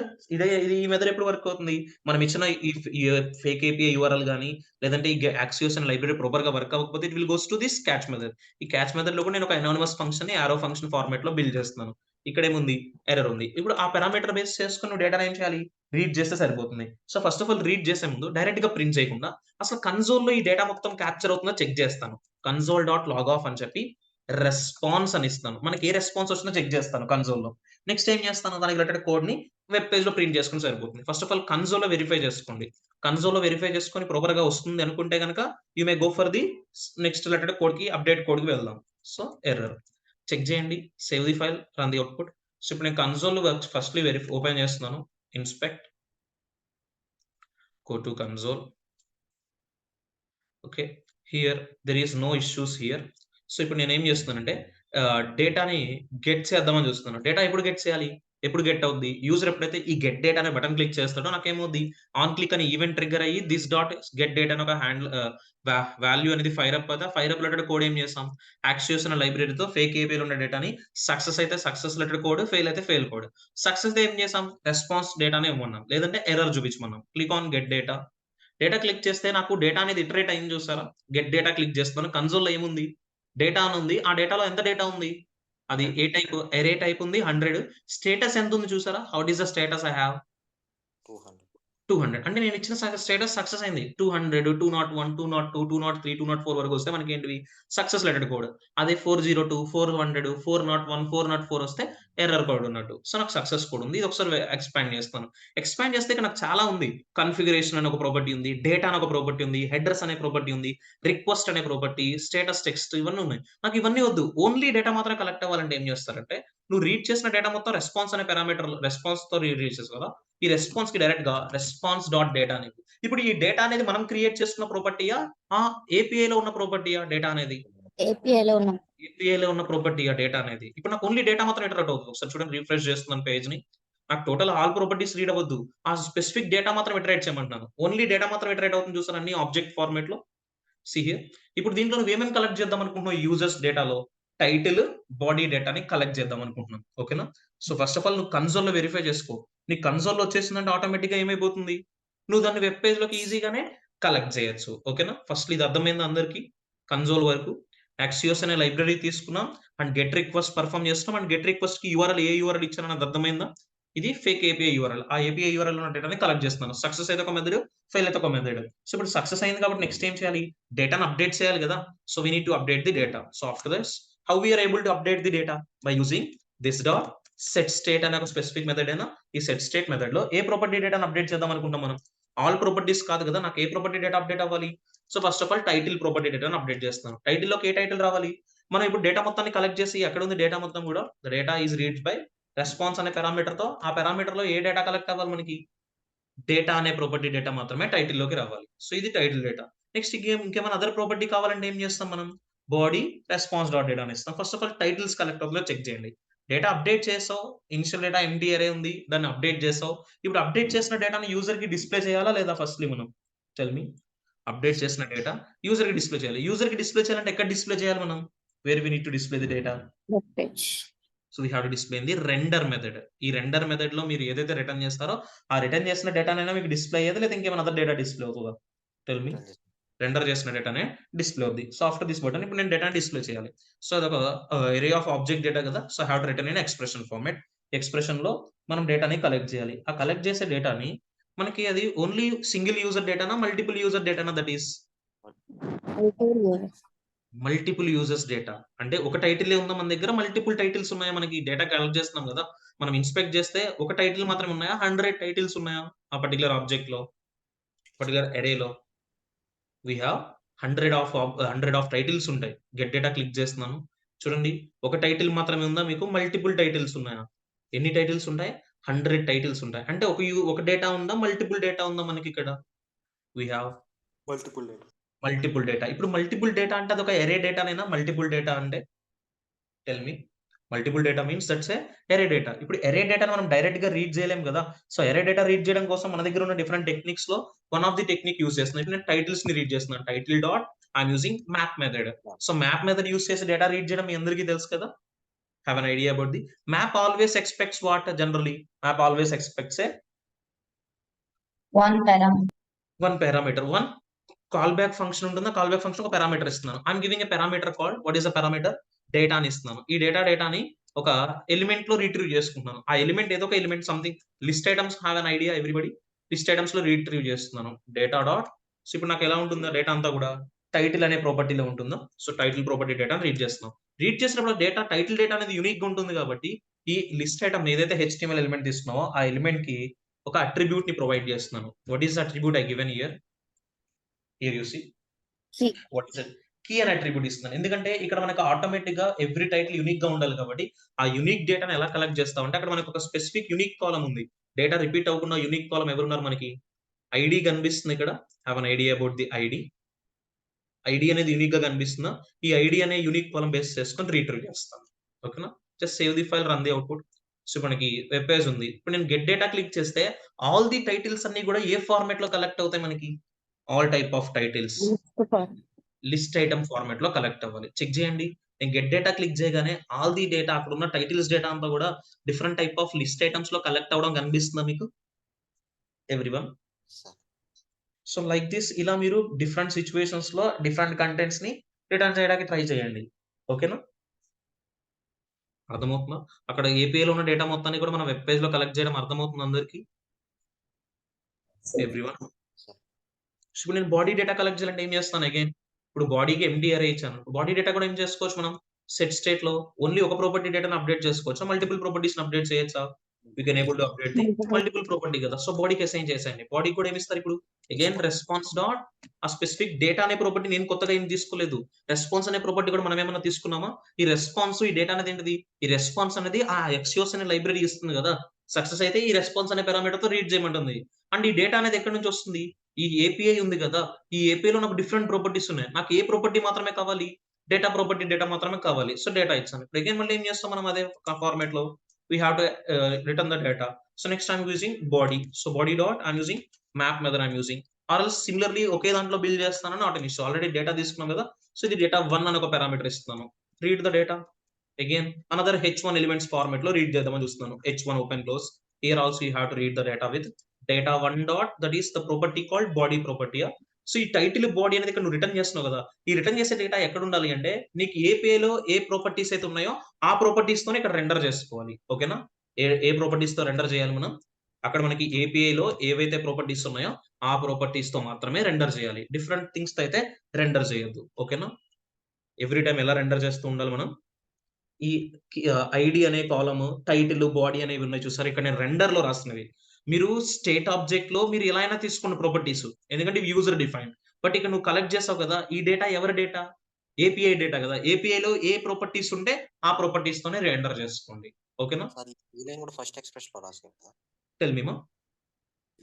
ఈ మెథడ్ ఎప్పుడు వర్క్ అవుతుంది? మనం ఇచ్చిన ఈ ఫేక్ ఏపీఐ యూఆర్ఎల్ గానీ, లేదంటే ఈ యాక్సియోస్ అనే లైబ్రరీ ప్రాపర్ గా వర్క్ అవ్వకపోతే it will goes to this catch method. ఈ క్యాచ్ మెథడ్ లో కూడా నేను ఒక అనానిమస్ ఫంక్షన్ ని ఆరో ఫంక్షన్ ఫార్మాట్ లో బిల్డ్ చేస్తున్నాను. ఇక్కడ ఏముంది? ఎర్రర్ ఉంది. ఇప్పుడు ఆ పారామీటర్ బేస్ చేసుకుని డేటా ఏం చేయాలి? రీడ్ చేస్తే సరిపోతుంది. So first of all read చేసే ముందు డైరెక్ట్ గా ప్రింట్ చేయకుండా అసలు కన్సోల్ లో ఈ డేటా మొత్తం క్యాప్చర్ అవుతుందో చెక్ చేస్తాను. కన్సోల్ డాట్ లాగ్ ఆఫ్ అని చెప్పి రెస్పాన్స్ అని ఇస్తాను. మనకి ఏ రెస్పాన్స్ వచ్చిందో చెక్ చేస్తాను కన్సోల్ లో. నెక్స్ట్ ఏం చేస్తాను? దానికి రిలేటెడ్ కోడ్ ని వెబ్ పేజ్‌లో ప్రింట్ చేసుకుంటే సరిపోతుంది. ఫస్ట్ ఆఫ్ ఆల్ కన్సోల్‌లో వెరిఫై చేసుకోండి. కన్సోల్‌లో వెరిఫై చేసుకొని ప్రాపర్‌గా వస్తుంది అనుకుంటే గనక you may go for the next related కోడ్‌కి అప్డేట్ కోడ్‌కి వెళ్దాం. సో ఎర్రర్ చెక్ చేయండి. Save the file, run the output. So ఇప్పుడు నేను కన్సోల్ ఫస్ట్‌లీ ఓపెన్ చేస్తున్నాను. Inspect, go to console. Okay. Here there is no issues here. So ఇప్పుడు నేనేం చేస్తున్నానంటే డేటాని గెట్ చేద్దామని చూస్తున్నాను. డేటా ఎప్పుడు గెట్ చేయాలి? ఎప్పుడు గెట్ అవుద్ది? యూజర్ ఎప్పుడైతే ఈ గెట్ డేటా అనే బటన్ క్లిక్ చేస్తాడో నాకేమవుద్ది? ఆన్ క్లిక్ అని ఈవెంట్ ట్రిగ్గర్ అయ్యి థిస్ డాట్ గెట్ డేటా అని ఒక వాల్యూ అనేది ఫైర్ అప్ అవుతా. ఫైర్ అప్ రిలేటెడ్ కోడ్ ఏం చేసాం? యాక్సియోస్ అనే లైబ్రరీతో ఫేక్ ఏపీలో ఉన్న డేటాని సక్సెస్ అయితే సక్సెస్ రిలేటెడ్ కోడ్, ఫెయిల్ అయితే ఫెయిల్ కోడ్. సక్సెస్ అయితే ఏం చేసాం? రెస్పాన్స్ డేటానే ఇవ్వమన్నాం. లేదంటే ఎర్రర్ చూపించమన్నాం. Click on get data. Data click చేస్తే నాకు డేటా అనేది ఇటరేట్ అయింది చూసారా? గెట్ డేటా క్లిక్ చేస్తున్నాను. కన్సోల్‌లో ఏముంది? డేటా అని ఉంది. ఆ డేటాలో ఎంత డేటా ఉంది? అది ఏ టైప్? అరే టైప్ ఉంది 100. స్టేటస్ ఎంత ఉంది చూసారా? How is the status I have? 200. 200 అంటే నేను ఇచ్చిన స్టేటస్ సక్సెస్ అయింది. 200, 201, 202, 203, 204 వరకు వస్తే మనకేంటివి? Success related code. అదే 402, 400, 401, 404 వస్తే ఎర్రర్ కోడ్ ఉన్నట్టు. సో నాకు సక్సెస్ కోడ్ ఉంది. ఇది ఒకసారి ఎక్స్‌పాండ్ చేస్తాను. ఎక్స్‌పాండ్ చేస్తే ఇక్కడ నాకు చాలా ఉంది. కాన్ఫిగరేషన్ అని ఒక ప్రాపర్టీ ఉంది. డేటా అని ఒక ప్రాపర్టీ ఉంది. హెడర్స్ అనే ప్రాపర్టీ ఉంది. రిక్వెస్ట్ అనే ప్రాపర్టీ, స్టేటస్ టెక్స్ట్ ఇవన్నీ ఉన్నాయి. నాకు ఇవన్నీ వద్దు. ఓన్లీ డేటా మాత్రం కలెక్ట్ అవ్వాలంటే ఏం చేస్తారంటే, నువ్వు రీడ్ చేసిన డేటా మొత్తం రెస్పాన్స్ అనే పారామీటర్ రెస్పాన్స్‌తో రీడ్ చేసేసావు కదా! ఈ రెస్పాన్స్‌కి డైరెక్ట్‌గా రెస్పాన్స్ డాట్ డేటా అనేది. ఇప్పుడు ఈ డేటా అనేది మనం క్రియేట్ చేసుకున్న ప్రాపర్టీయా? ఏపీఐలో ఉన్న ప్రాపర్టీయా డేటా అనేది? ఏపీఐలో ఉన్నాం. ఏపీఐలో ఉన్న ప్రాపర్టీయా డేటా అనేది? ఇప్పుడు నాకు ఓన్లీ డేటా మాత్రం ఇంటరాక్ట్ అవుతుంది. ఒకసారి చూడండి, రిఫ్రెష్ చేస్తున్నాను పేజ్‌ని. నాకు టోటల్ ఆల్ ప్రాపర్టీస్ రీడ్ అవ్వద్దు. ఆ స్పెసిఫిక్ డేటా మాత్రం ఇటరేట్ చేయమంటున్నాను. ఓన్లీ డేటా మాత్రం ఇటరేట్ అవుతుంది చూసారా అన్ని ఆబ్జెక్ట్ ఫార్మాట్‌లో. See here. ఇప్పుడు దీంట్లో నువ్వేమేమి కలెక్ట్ చేద్దాం అనుకుంటున్నావు యూజర్స్ డేటాలో? టైటిల్, బాడీ డేటాని కలెక్ట్ చేద్దాం అనుకుంటున్నాను. ఓకేనా? సో ఫస్ట్ ఆఫ్ ఆల్ నువ్వు కన్సోల్‌లో వెరిఫై చేసుకో. నీకు కన్సోల్‌లో వచ్చేసిందంటే ఆటోమేటిక్‌గా ఏమైపోతుంది? నువ్వు దాన్ని వెబ్ పేజ్‌లోకి ఈజీగానే కలెక్ట్ చేయొచ్చు. ఓకేనా? ఫస్ట్ ఇది అర్థమైందా అందరికి? కన్సోల్ వరకు. యాక్సియోస్ అనే లైబ్రరీ తీసుకున్నాం అండ్ గెట్ రిక్వెస్ట్ పెర్ఫార్మ్ చేస్తున్నాం అండ్ గెట్ రిక్వెస్ట్‌కి యూఆర్ఎల్ ఏ యూఆర్ఎల్ ఇచ్చానన్నది అర్థమైందా? ఇది ఫేక్ ఏపీఐ యూఆర్ఎల్. ఆ ఏపీఐ యూఆర్ఎల్ ఉన్న డేటాని కలెక్ట్ చేస్తున్నాను. సక్సెస్ అయితే ఒక మెథడ్, ఫెయిల్ అయితే ఒక మెథడ్. సో ఇప్పుడు సక్సెస్ అయింది కాబట్టి నెక్స్ట్ ఏం చేయాలి? డేటాను అప్డేట్ చేయాలి కదా! So we need to update the data. So after this how we are able to update the data? By using this dot set state అనే ఒక స్పెసిఫిక్ మెథడ్ అయినా ఈ సెట్ స్టేట్ మెథడ్‌లో ఏ ప్రాపర్టీ డేటాను అప్డేట్ చేద్దాం అనుకుంటాం మనం? ఆల్ ప్రాపర్టీస్ కాదు కదా! నాకు ఏ ప్రాపర్టీ డేటా అప్డేట్ అవ్వాలి? So first of all title property డేటాను అప్డేట్ చేస్తాను. టైటిల్‌లోకి ఏ టైటిల్ రావాలి? మనం ఇప్పుడు డేటా మొత్తాన్ని కలెక్ట్ చేసి ఎక్కడుంది డేటా మొత్తం కూడా? The data is read by response అనే పారామీటర్‌తో ఆ పారామీటర్‌లో ఏ డేటా కలెక్ట్ అవ్వాలి మనకి? డేటా అనే ప్రాపర్టీ డేటా మాత్రమే టైటిల్‌లోకి రావాలి. సో ఇది టైటిల్ డేటా. నెక్స్ట్ ఇంకేమైనా అదర్ ప్రాపర్టీ కావాలంటే ఏం చేస్తాం మనం? బాడీ రెస్పాన్స్ డాట్ డేటా అని ఇస్తాం. ఫస్ట్ ఆఫ్ ఆల్ టైటిల్స్ కలెక్టర్‌లో చెక్ చేయండి. డేటా అప్డేట్ చేసావు. ఇనిషియల్ డేటా ఎంప్టీ అరే ఉంది. దాన్ని అప్డేట్ చేసావు. ఇప్పుడు అప్డేట్ చేసిన డేటాని యూజర్‌కి డిస్‌ప్లే చేయాలా లేదా ఫస్ట్‌లీ మనం? Tell me. అప్డేట్ చేసిన డేటా యూజర్‌కి డిస్‌ప్లే చేయాలి. యూజర్‌కి డిస్‌ప్లే చేయాలంటే ఎక్కడ డిస్‌ప్లే చేయాలి మనం? Where we need to display the data? Web page. So we have to display in the render method. ఈ రెండర్ మెథడ్‌లో మీరు ఏదైతే రిటర్న్ చేస్తారో, ఆ రిటర్న్ చేసిన డేటానైనా మీకు డిస్‌ప్లే అయ్యేదా? లేదా ఇంకేమైనా అదర్ డేటా డిస్‌ప్లే అవుతదా? Tell me. రెండర్ చేసిన డేటానే డిస్‌ప్లే అవుద్ది. సో ఆఫ్టర్ దిస్ బటన్ ఇప్పుడు నేను డేటాని డిస్‌ప్లే చేయాలి. సో అదొక అరే ఆఫ్ ఆబ్జెక్ట్ డేటా కదా! So I have to return in expression format. ఎక్స్‌ప్రెషన్‌లో మనం డేటాని కలెక్ట్ చేయాలి. ఆ కలెక్ట్ చేసే డేటాని మనకి అది only single user డేటానా? Multiple user డేటానా that is? Multiple users data. అంటే ఒక టైటిలే ఉందా మన దగ్గర? మల్టిపుల్ టైటిల్స్ ఉన్నాయా మనకి? డేటా కలెక్ట్ చేస్తున్నాం గదా! మనం ఇన్స్‌పెక్ట్ చేస్తే ఒక టైటిల్ మాత్రమే ఉన్నాయా? 100 టైటిల్స్ ఉన్నాయా? ఆ పర్టిక్యులర్ ఆబ్జెక్ట్‌లో, పర్టిక్యులర్ అరేలో? వి హావ్ 100 ఆఫ్ టైటిల్స్ ఉంటాయి. గెట్ డేటా క్లిక్ చేస్తున్నాను. చూడండి, ఒక టైటిల్ మాత్రమే ఉందా మీకు? మల్టిపుల్ టైటిల్స్ ఉన్నాయా? ఎన్ని టైటిల్స్ ఉంటాయి? 100 టైటిల్స్ ఉంటాయి. అంటే ఒక డేటా ఉందా? మల్టిపుల్ డేటా ఉందా మనకిక్కడ? We have multiple data. Multiple data. ఇప్పుడు మల్టిపుల్ డేటా అంటే అదొక అరే డేటానేనా మల్టిపుల్ డేటా అంటే? Tell me. Multiple data means that's array data. ఇప్పుడు ఎరే డేటాని మనం డైరెక్ట్‌గా రీడ్ చేయలేం గదా! సో ఎరే డేటా రీడ్ చేయడం కోసం మన దగ్గర ఉన్న డిఫరెంట్ టెక్నిక్స్‌లో one of the technique use చేస్తున్నాను. ఇప్పుడు నేను టైటిల్స్‌ని రీడ్ చేస్తున్నాను. Title dot I'm using map method. So map method use చేసి డేటా రీడ్ చేయడం మీ అందరికీ తెలుసు కదా! Have an idea about the map always expects what generally? Map always expects One parameter. One parameter. One call back function ఉంటుందా? Call back function ఒక parameter ఇస్తున్నాను. I'm giving a parameter called what is the parameter? Data అని ఇస్తున్నాను. ఈ డేటాని ఒక ఎలిమెంట్‌లో retrieve చేసుకుంటున్నాను. ఆ ఎలిమెంట్ ఏదో ఒక element something list items have an idea everybody? List ఐటెమ్స్‌లో రిట్రీవ్ చేస్తున్నాను. డేటా డాట్ సో ఇప్పుడు నాకు ఎలా ఉంటుంది ఆ డేటా అంతా కూడా? టైటిల్ అనే ప్రాపర్టీలో ఉంటుందా? సో టైటిల్ ప్రాపర్టీ డేటాని రీడ్ చేస్తున్నాం. రీడ్ చేసినప్పుడు డేటా టైటిల్ డేటా అనేది యూనిక్‌గా ఉంటుంది కాబట్టి ఈ లిస్ట్ ఐటమ్ ఏదైతే HTML ఎలిమెంట్ తీసుకున్నావో ఆ ఎలిమెంట్ కి ఒక అట్రిబ్యూట్ ని ప్రొవైడ్ చేస్తున్నాను. What is attribute I given here you see Key. What is key అనే అట్రిబ్యూట్ ఇస్తున్నాను. ఎందుకంటే ఇక్కడ మనకు ఆటోమేటిక్ గా ఎవ్రీ టైటిల్ యూనిక్ గా ఉండాలి కాబట్టి ఆ యూనిక్ డేటాను ఎలా కలెక్ట్ చేస్తామంటే అక్కడ మనకు ఒక స్పెసిఫిక్ యూనిక్ కాలం ఉంది. డేటా రిపీట్ అవ్వకుండా యూనిక్ కాలం ఎవరున్నారు మనకి ఐడి కనిపిస్తుంది. ఇక్కడ have an idea about the ID అనేది యూనిక్ గా కనిపిస్తుందా? ఈ ఐడి అనే యూనిక్ కాలం బేస్ చేసుకొని రీట్రీవ్ చేస్తాను. ఓకేనా? Just save the file, run the output. So మనకి వెబ్ పేజ్ ఉంది. ఇప్పుడు నేను గెట్ డేటా క్లిక్ చేస్తే ఆల్ ది టైటిల్స్ అన్ని కూడా ఏ ఫార్మాట్ లో కలెక్ట్ అవుతాయి మనకి? All type of titles list item format లో కలెక్ట్ అవ్వాలి. చెక్ చేయండి. నేను గెట్ డేటా క్లిక్ చేయగానే ఆల్ ది డేటా అక్కడ ఉన్న టైటిల్స్ డేటా అంతా కూడా different type of list items లో కలెక్ట్ అవ్వడం కనిపిస్తుందా మీకు everyone? Sir so like this ఇలా మీరు డిఫరెంట్ సిచ్యువేషన్స్ లో డిఫరెంట్ కంటెంట్స్ ని రిటర్న్ చేయడానికి ట్రై చేయండి. ఓకేనా? అర్థమవుతుందా? అక్కడ ఏపీఐలో ఉన్న డేటా మొత్తాన్ని కూడా మన వెబ్ పేజ్ లో కలెక్ట్ చేయడం అర్థమవుతుంది అందరికి ఎవ్రీవన్? సార్ ఇప్పుడు నేను బాడీ డేటా కలెక్ట్ చేయాలంటే ఏం చేస్తాను? అగైన్ ఇప్పుడు బాడీకి ఎంటీ అరే ఇచ్చాను. బాడీ డేటా కూడా ఏం చేసుకోవచ్చు మనం? సెట్ స్టేట్ లో ఓన్లీ ఒక ప్రాపర్టీ డేటాను అప్డేట్ చేసుకోవచ్చా? మల్టిపుల్ ప్రాపర్టీస్ అప్డేట్ చేయొచ్చా? You can able to update the multiple property కదా. సో బాడీకి అసైన్ చేసేయండి. బాడీ కూడా ఏమి ఇస్తారు ఇప్పుడు? అగైన్ రెస్పాన్స్ డాట్ ఆ స్పెసిఫిక్ డేటా అనే ప్రాపర్టీ నేను కొత్తగా ఏం తీసుకోలేదు. రెస్పాన్స్ అనే ప్రాపర్టీ కూడా మనం ఏమైనా తీసుకున్నామా? ఈ రెస్పాన్స్ ఈ డేటా అనేది ఏంటిది? ఈ రెస్పాన్స్ అనేది ఆ ఎక్స్యోస్ అనే లైబ్రరీ ఇస్తుంది కదా. సక్సెస్ అయితే ఈ రెస్పాన్స్ అనే పారామీటర్ తో రీడ్ చేయమంటుంది. అండ్ ఈ డేటా అనేది ఎక్కడి నుంచి వస్తుంది? ఈ ఏపీఐ ఉంది కదా. ఈ ఏపీఐలో నాకు డిఫరెంట్ ప్రాపర్టీస్ ఉన్నాయి. నాకు ఏ ప్రాపర్టీ మాత్రమే కావాలి? డేటా ప్రాపర్టీ డేటా మాత్రమే కావాలి. సో డేటా ఇచ్చాను. ఇప్పుడు అగైన్ మళ్ళీ ఏం చేస్తాం మనం అదే ఫార్మాట్ లో? We have to return the data. So next I'm using body. So body dot I'm using map method I'm using. Or else similarly ఒకే దాంట్లో బిల్డ్ చేస్తాను not an issue. Already data తీసుకున్నాం కదా. సో ఇది data 1 అని ఒక parameter ఇస్తున్నాను. Read the data. Again another H1 elements format లో read చేద్దామని చూస్తున్నాను. H1 open close. Here also you have to read the data with data1 dot that is the property called body property. So ఈ title body అనేది ఇక్కడ నువ్వు return చేస్తున్నావు కదా. ఈ రిటర్న్ చేసే డేటా ఎక్కడ ఉండాలి అంటే నీకు ఏపీఐలో ఏ ప్రాపర్టీస్ అయితే ఉన్నాయో ఆ ప్రాపర్టీస్ తోనే ఇక్కడ రెండర్ చేసుకోవాలి. ఓకేనా? ఏ ప్రాపర్టీస్ తో రెండర్ చేయాలి మనం? అక్కడ మనకి ఏపీఐలో ఏవైతే ప్రాపర్టీస్ ఉన్నాయో ఆ ప్రాపర్టీస్ తో మాత్రమే రెండర్ చేయాలి. డిఫరెంట్ థింగ్స్ తో అయితే రెండర్ చేయొద్దు. ఓకేనా? ఎవ్రీ టైం ఎలా రెండర్ చేస్తూ ఉండాలి మనం? ఈ ఐడి అనే కాలమ్, టైటిల్, బాడీ అనేవి ఉన్నాయి చూసారు. ఇక్కడ నేను రెండర్ లో రాసినవి. మీరు స్టేట్ ఆబ్జెక్ట్ లో మీరు ఎలా అయినా తీసుకున్న ప్రాపర్టీస్, ఎందుకంటే యూజర్ డిఫైన్. బట్ ఇక్కడ నువ్వు కలెక్ట్ చేసావు కదా, ఈ డేటా ఎవరి డేటా? ఏపీఐ డేటా కదా. ఏపీఐలో ఏ ప్రాపర్టీస్ ఉంటే ఆ ప్రాపర్టీస్ తోనే రెండర్ చేసుకోండి. ఓకేనా? సార్ ఈ లైన్ కూడా ఫస్ట్ ఎక్స్ప్రెషన్ లో రాసేది కదా. టెల్ మీ మా.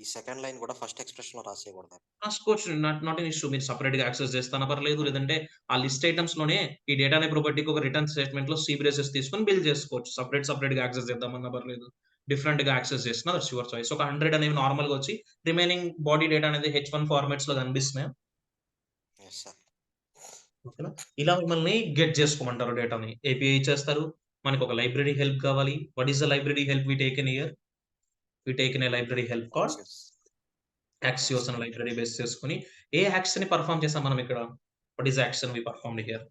ఈ సెకండ్ లైన్ కూడా ఫస్ట్ ఎక్స్ప్రెషన్ లో రాసేయకూడదు. రాసుకోవచ్చు. Not an issue. మీరు సెపరేట్ గా యాక్సెస్ చేస్తానా పర్లేదు. లేదంటే ఆ లిస్ట్ ఐటమ్స్ లోనే ఈ డేటా అనే ప్రాపర్టీకి ఒక రిటర్న్ స్టేట్మెంట్ లో సి బ్రేసెస్ తీసుకొని బిల్డ్ చేసుకోవచ్చు. సెపరేట్ గా యాక్సెస్ చేద్దామన్నా పర్లేదు. డిఫరెంట్ గా యాక్సెస్ చేసినా దట్స్ యువర్ చాయిస్. ఒక 100 అనేవి నార్మల్ గా వచ్చి రిమైనింగ్ బాడీ డేటా అనేది H1 ఫార్మాట్స్ లో కనిపిస్తున్నాయి. Yes sir. ఓకేనా? ఇలా మిమ్మల్ని గెట్ చేసుకోమంటారు డేటాని. ఏపీఐ ఇచ్చేస్తారు. మనకు ఒక లైబ్రరీ హెల్ప్ కావాలి. What is the library help we taken here? We taken a library help called Axios అనే లైబ్రరీ బేస్ చేసుకొని ఏ యాక్షన్ ని పర్ఫామ్ చేసాం మనం ఇక్కడ? What is action we performed here?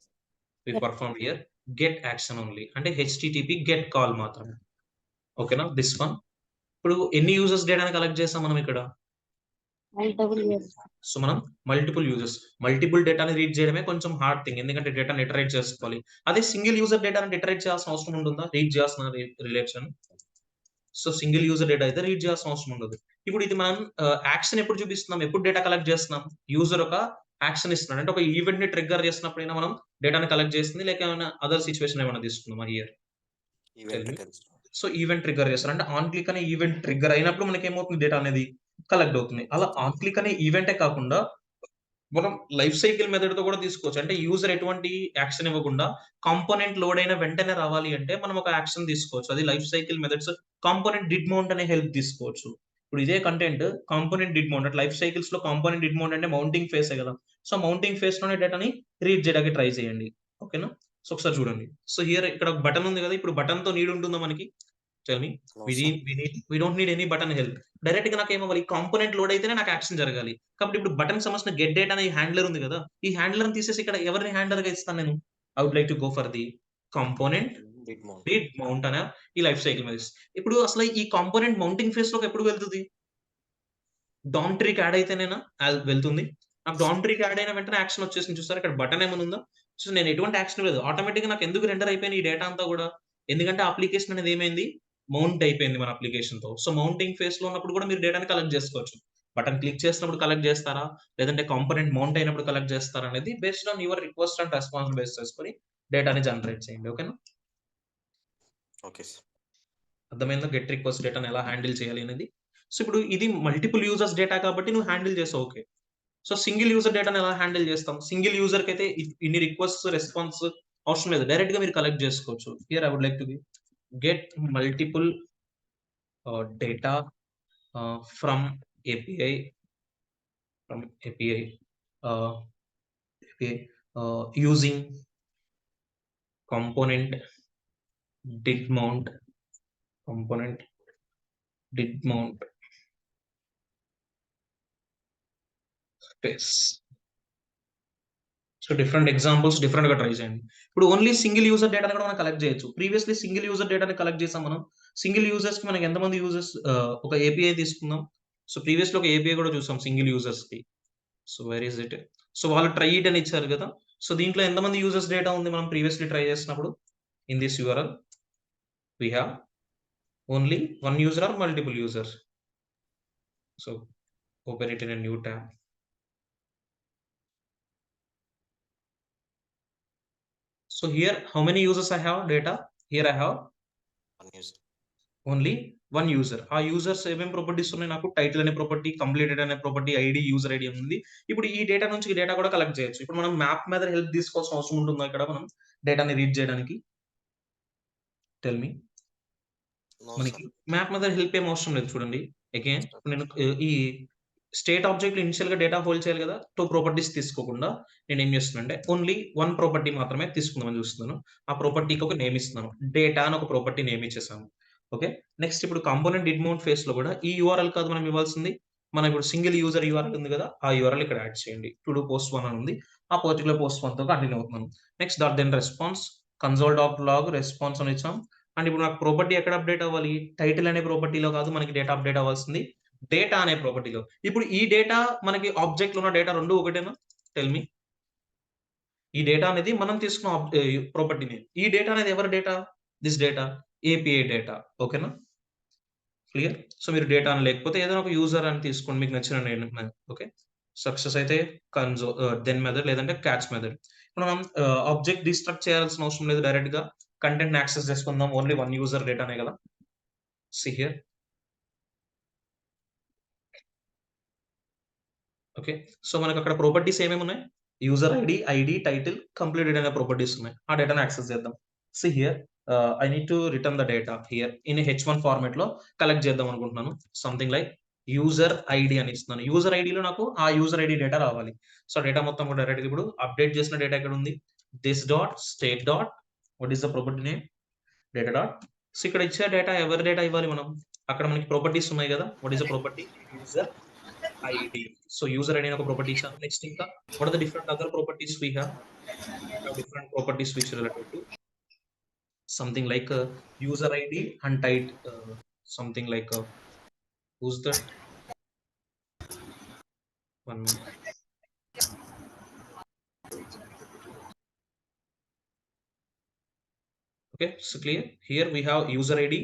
We performed here get action only. అంటే HTTP get call మాత్రమే. ఓకేనా? This one. ఇప్పుడు ఎన్ని యూజర్స్ డేటాని కలెక్ట్ చేసాం మనం ఇక్కడ? సో మనం మల్టిపుల్ యూజర్స్, మల్టిపుల్ డేటాని రీడ్ చేయడమే కొంచెం హార్డ్ థింగ్. ఎందుకంటే డేటాని ఇటరేట్ చేసుకోవాలి. అదే సింగిల్ యూజర్ డేటాని ఇటరేట్ చేయాల్సిన అవసరం ఉంటుందా? రీడ్ చేయాల్సిన relation. So single user data అయితే రీడ్ చేయాల్సిన అవసరం ఉండదు. ఇప్పుడు ఇది మనం యాక్షన్ ఎప్పుడు చూపిస్తున్నాం? ఎప్పుడు డేటా కలెక్ట్ చేస్తున్నాం? యూజర్ ఒక యాక్షన్ ఇస్తున్నాడు. అంటే ఒక ఈవెంట్ ని ట్రిగ్గర్ చేసినప్పుడైనా మనం డేటాని కలెక్ట్ చేస్తుంది. లేక ఏమైనా అదర్ సిచ్యువేషన్ ఏమైనా తీసుకుందామా హియర్? సో ఈవెంట్ ట్రిగ్గర్ చేస్తారు. అంటే ఆన్ క్లిక్ అనే ఈవెంట్ ట్రిగ్గర్ అయినప్పుడు మనకి ఏమవుతుంది? డేటా అనేది కలెక్ట్ అవుతుంది. అలా ఆన్ క్లిక్ అనే ఈవెంటే కాకుండా మనం లైఫ్ సైకిల్ మెథడ్ తో కూడా తీసుకోవచ్చు. అంటే యూజర్ ఎటువంటి యాక్షన్ ఇవ్వకుండా కాంపోనెంట్ లోడ్ అయిన వెంటనే రావాలి అంటే మనం ఒక యాక్షన్ తీసుకోవచ్చు. అది life cycle methods component did mount అనే హెల్ప్ తీసుకోవచ్చు. ఇప్పుడు ఇదే content component did mount, life cycles లో కాంపోనెంట్ డిడ్ మౌంట్ అంటే మౌంటింగ్ ఫేస్ కదా. సో మౌంటింగ్ ఫేస్ లోనే డేటాని రీడ్ చేయడానికి ట్రై చేయండి. ఓకేనా? సో ఒకసారి చూడండి. సో హియర్ ఇక్కడ ఒక బటన్ ఉంది కదా. ఇప్పుడు బటన్ తో నీడ్ ఉంటుందా మనకి? Tell me. We don't need any button help. Direct గా నాకు ఏమవ్వాలి? కాంపోనెంట్ లోడ్ అయితేనే నాకు యాక్షన్ జరగాలి. కాబట్టి ఇప్పుడు బటన్ సంబంధించిన గెట్ డేటా అనే హ్యాండ్లర్ ఉంది కదా. ఈ హ్యాండ్లర్ ని తీసేసి ఇక్కడ ఎవరిని హ్యాండ్లర్ గా ఇస్తాను నేను? I would like to go for the component did mount అనే ఈ లైఫ్ సైకిల్ మీద. ఇప్పుడు అసలు ఈ కాంపోనెంట్ మౌంటింగ్ ఫేస్ లోకి ఎప్పుడు వెళ్తుంది? డామ్ ట్రీకి యాడ్ అయితేనేనా వెళ్తుంది. నాకు డామ్ ట్రీకి యాడ్ అయిన వెంటనే యాక్షన్ వచ్చేసింది చూసారు. ఇక్కడ బటన్ ఏమైనా ఉందా? సో నేను ఎటువంటి యాక్షన్ లేదు. ఆటోమేటిక్ గా నాకు ఎందుకు రెండర్ అయిపోయిన ఈ డేటా అంతా కూడా? ఎందుకంటే అప్లికేషన్ అనేది ఏమైంది, మౌంట్ అయిపోయింది మన అప్లికేషన్ తో. సో మౌంటింగ్ ఫేస్ లో ఉన్నప్పుడు కూడా మీరు డేటాని కలెక్ట్ చేసుకోవచ్చు. బటన్ క్లిక్ చేసినప్పుడు కలెక్ట్ చేస్తారా, లేదంటే కాంపోనెంట్ మౌంట్ అయినప్పుడు కలెక్ట్ చేస్తారా అనేది based on your request and response base చేసుకొని డేటాని జనరేట్ చేయండి. ఓకేనా? Okay sir. అర్థమైందా? గెట్ రిక్వెస్ట్ డేటాని ఎలా హ్యాండిల్ చేయాలి అనేది. సో ఇప్పుడు ఇది మల్టిపుల్ యూజర్స్ డేటా కాబట్టి నువ్వు హ్యాండిల్ చేసావు, ఓకే. సో సింగిల్ యూజర్ డేటాని ఎలా హ్యాండిల్ చేస్తాం? సింగిల్ యూజర్ కి అయితే ఇన్ని రిక్వెస్ట్ రెస్పాన్స్ అవసరం లేదు, డైరెక్ట్ గా మీరు కలెక్ట్ చేసుకోవచ్చు. Here I would like to get multiple data from API using component did mount space. So different examples different గా ట్రై చేయండి. ఇప్పుడు ఓన్లీ సింగిల్ యూజర్ డేటాని కూడా మనం కలెక్ట్ చేయొచ్చు. ప్రీవియస్లీ సింగిల్ యూజర్ డేటాని కలెక్ట్ చేసాం మనం. సింగిల్ యూజర్స్ కి మనకి ఎంతమంది యూజర్స్, ఒక API తీసుకుందాం. సో ప్రీవియస్ లో ఒక API కూడా చూసాం సింగిల్ యూజర్స్ కి. So where is it? So వాళ్ళు ట్రై ఇట్ అని ఇచ్చారు కదా. సో దీంట్లో ఎంతమంది యూజర్స్ డేటా ఉంది మనం ప్రీవియస్లీ ట్రై చేసినప్పుడు? In this URL we have only one user or multiple users. So open it in a new tab. So here how many users I have data? Here I have one user. only one user. ఆ users ఏమేం properties ఉన్నాయి నాకు? Title అనే property, completed అనే property, ID, user ID ఉంది. ఇప్పుడు ఈ data నుంచి ఈ డేటా కూడా కలెక్ట్ చేయొచ్చు. ఇప్పుడు మనం మ్యాప్ మీద హెల్ప్ తీసుకోవాల్సిన అవసరం ఉంటుందా ఇక్కడ మనం డేటాని రీడ్ చేయడానికి? Tell me. నో మనకి సార్. మ్యాప్ మీద హెల్ప్ ఏం అవసరం లేదు. చూడండి అగైన్ నేను ఈ స్టేట్ ఆబ్జెక్ట్ ఇనిషియల్ గా డేటా హోల్డ్ చేయాలి కదా. 2 ప్రాపర్టీస్ తీసుకోకుండా నేను ఏం చేస్తున్నాను అంటే ఓన్లీ 1 ప్రాపర్టీ మాత్రమే తీసుకుందామని చూస్తున్నాను. ఆ ప్రాపర్టీకి ఒక నేమ్ ఇస్తున్నాను, డేటా అని ఒక ప్రాపర్టీ నేమ్ ఇచ్చేసాను. ఓకే. నెక్స్ట్ ఇప్పుడు కాంపోనెంట్ డిడ్ మౌంట్ ఫేస్ లో కూడా ఈ URL కాదు మనం ఇవ్వాల్సింది, మనం ఇప్పుడు సింగిల్ యూజర్ URL ఉంది కదా, ఆ URL ఇక్కడ యాడ్ చేయండి. టు డూ పోస్ట్ 1 అని ఉంది, ఆ పర్టికులర్ పోస్ట్ 1 తో కంటిన్యూ అవుతున్నాను. Next then response console.log response అని ఇచ్చాం. అండ్ ఇప్పుడు నాకు ప్రాపర్టీ ఎక్కడ అప్డేట్ అవ్వాలి? టైటిల్ అనే ప్రాపర్టీలో కాదు, మనకి డేటా అప్డేట్ అవ్వాల్సింది డేటా అనే ప్రాపర్టీలో. ఇప్పుడు ఈ డేటా మనకి ఆబ్జెక్ట్ లో ఉన్న డేటా రెండు ఒకటేనా? Tell me. ఈ డేటా అనేది మనం తీసుకున్న ప్రాపర్టీ నేమ్. ఈ డేటా అనేది ఎవరి data? This data API data. ఓకేనా? క్లియర్? సో మీరు డేటా అని లేకపోతే ఏదైనా ఒక యూజర్ అని తీసుకోండి మీకు నచ్చిన నేమ్. ఓకే. సక్సెస్ అయితే దెన్ మెథడ్ లేదంటే క్యాచ్ మెథడ్. మనం ఆబ్జెక్ట్ డిస్ట్రక్ట్ చేయాల్సిన అవసరం లేదు, డైరెక్ట్ గా కంటెంట్ యాక్సెస్ చేసుకుందాం. ఓన్లీ 1 యూజర్ డేటానే కదా. See here. ఓకే. సో మనకు అక్కడ ప్రాపర్టీస్ ఏమేమి ఉన్నాయి? యూజర్ ఐడి, టైటిల్, కంప్లీటెడ్ అనే ప్రాపర్టీస్ ఉన్నాయి. ఆ డేటాను యాక్సెస్ చేద్దాం. See here, I need to return the data here in a H1 format లో కలెక్ట్ చేద్దాం అనుకుంటున్నాను. సంథింగ్ లైక్ యూజర్ ఐడి అని ఇస్తున్నాను. యూజర్ ఐడిలో నాకు ఆ యూజర్ ఐడి డేటా రావాలి. సో డేటా మొత్తం కూడా డైరెక్ట్ ఇప్పుడు అప్డేట్ చేసిన డేటా ఎక్కడ ఉంది? This dot state dot what is the property name? Data dot. So ఇక్కడ ఇచ్చే డేటా ఎవరి డేటా ఇవ్వాలి మనం? అక్కడ మనకి ప్రాపర్టీస్ ఉన్నాయి కదా. What is the property? User ID. So user ID అని ఒక ప్రాపర్టీ ఇచ్చాను. నెక్స్ట్ ఇంకా what are the different other properties we have? Different properties which related to something like user ID and something like who's that? One minute. Okay, so clear. Here we have user ID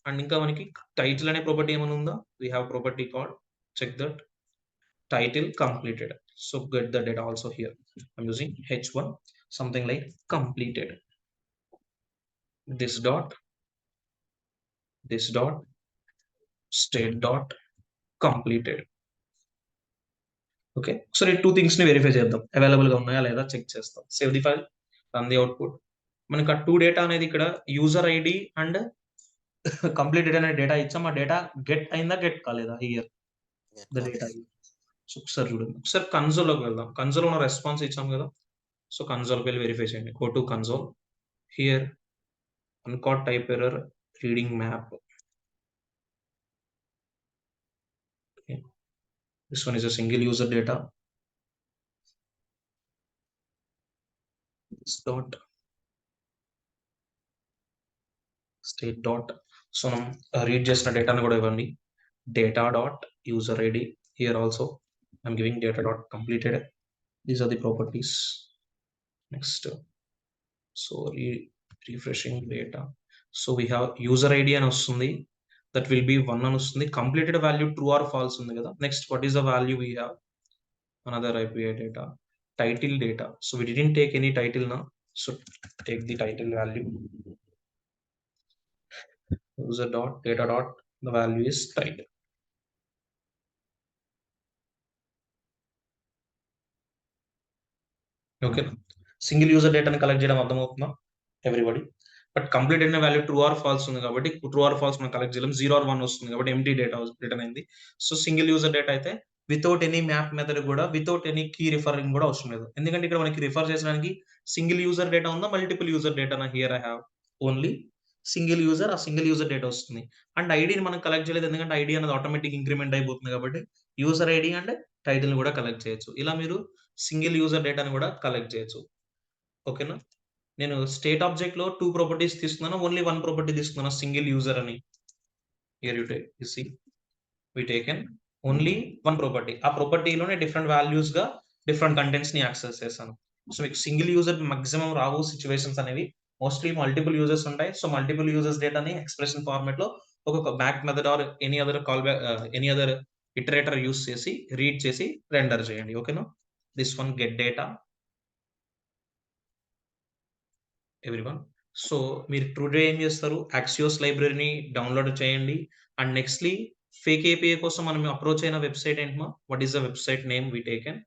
and ఇంకా మనకి title అనే property ఏమైనా ఉందా? We have property called, check that, title completed. So get the data also here. I'm using H1 something like completed. This dot state dot completed. Okay. So ఈ 2 things ని verify చేద్దాం, available గా ఉన్నాయా లేదా check చేస్తాం. Save the file, run the output. మనకి ఆ 2 data అనేది ఇక్కడ యూజర్ ఐడి అండ్ కంప్లీటెడ్ అనే డేటా ఇచ్చాం. ఆ డేటా గెట్ అయిందా, గెట్ కాలేదా? Here the data. సో ఒకసారి చూడండి, ఒకసారి కన్సోల్ లోకి వెళ్దాం. కన్సోల్ ఉన్న రెస్పాన్స్ ఇచ్చాం కదా. సో కన్సోల్ కి వెళ్ళి వెరిఫై చేయండి. Go to console. Here uncaught type error reading map. Okay. This one is a single user data. This dot state dot. So read చేసిన డేటాను కూడా ఇవ్వండి. Data dot user ID. Here also I'm giving data dot completed. These are the properties. Next, so refreshing data. So we have user ID అని వస్తుంది, that will be 1 అని వస్తుంది. Completed value true or false ఉంది కదా. Next what is the value we have another API data, title data. So we didn't take any title now, so take the title value, user dot data dot, the value is title. Okay, single user డేటాని collect చేయడం అర్థమవుతుందా everybody? But complete అయిన value true or false ఉంది కాబట్టి true or falls మనం collect చేయలేం, 0 or 1 వస్తుంది కాబట్టి ఎంటీ డేటా రిటర్న్ అయింది. సో సింగిల్ యూజర్ డేటా అయితే వితౌట్ ఎనీ మ్యాప్ మెథడ్ కూడా, వితౌట్ ఎనీ కీ రిఫరింగ్ కూడా అవసరం లేదు. ఎందుకంటే ఇక్కడ మనకి రిఫర్ చేసడానికి సింగిల్ యూజర్ డేటా ఉందా, multiple user data? Here I have only single user, ఆ సింగిల్ యూజర్ డేటా వస్తుంది. అండ్ ఐడిని మనం కలెక్ట్ చేయలేదు, ఎందుకంటే ఐడి అనేది ఆటోమేటిక్ ఇంక్రిమెంట్ అయిపోతుంది కాబట్టి యూజర్ ఐడి అండ్ టైటిల్ కూడా కలెక్ట్ చేయొచ్చు. ఇలా మీరు సింగిల్ యూజర్ డేటాని కూడా కలెక్ట్ చేయొచ్చు. ఓకేనా? నేను స్టేట్ ఆబ్జెక్ట్ లో 2 ప్రాపర్టీస్ తీసుకున్నాను, ఓన్లీ 1 ప్రాపర్టీ తీసుకున్నాను, సింగిల్ యూజర్ అని. Here you see we taken only 1 property. ఆ ప్రాపర్టీలోనే డిఫరెంట్ వాల్యూస్ గా డిఫరెంట్ కంటెంట్స్ ని యాక్సెస్ చేశాను. సో మీకు సింగిల్ యూజర్ మాక్సిమం రావు సిచ్యువేషన్స్ అనేవి, మోస్ట్లీ మల్టిపుల్ యూజర్స్ ఉంటాయి. సో మల్టిపుల్ యూజర్స్ డేటాని ఎక్స్ప్రెషన్ ఫార్మాట్ లో ఒక్కొక్క back method or any other call back, any other iterator use చేసి రీడ్ చేసి రెండర్ చేయండి. ఓకేనా? This one get data everyone. So మీరు టుడే ఏం చేస్తారు, యాక్సియోస్ లైబ్రరీని డౌన్లోడ్ చేయండి. అండ్ నెక్స్ట్లీ ఫేక్ API కోసం మనం అప్రోచ్ అయిన వెబ్సైట్ ఏంటమ్మా? What is the website name we taken?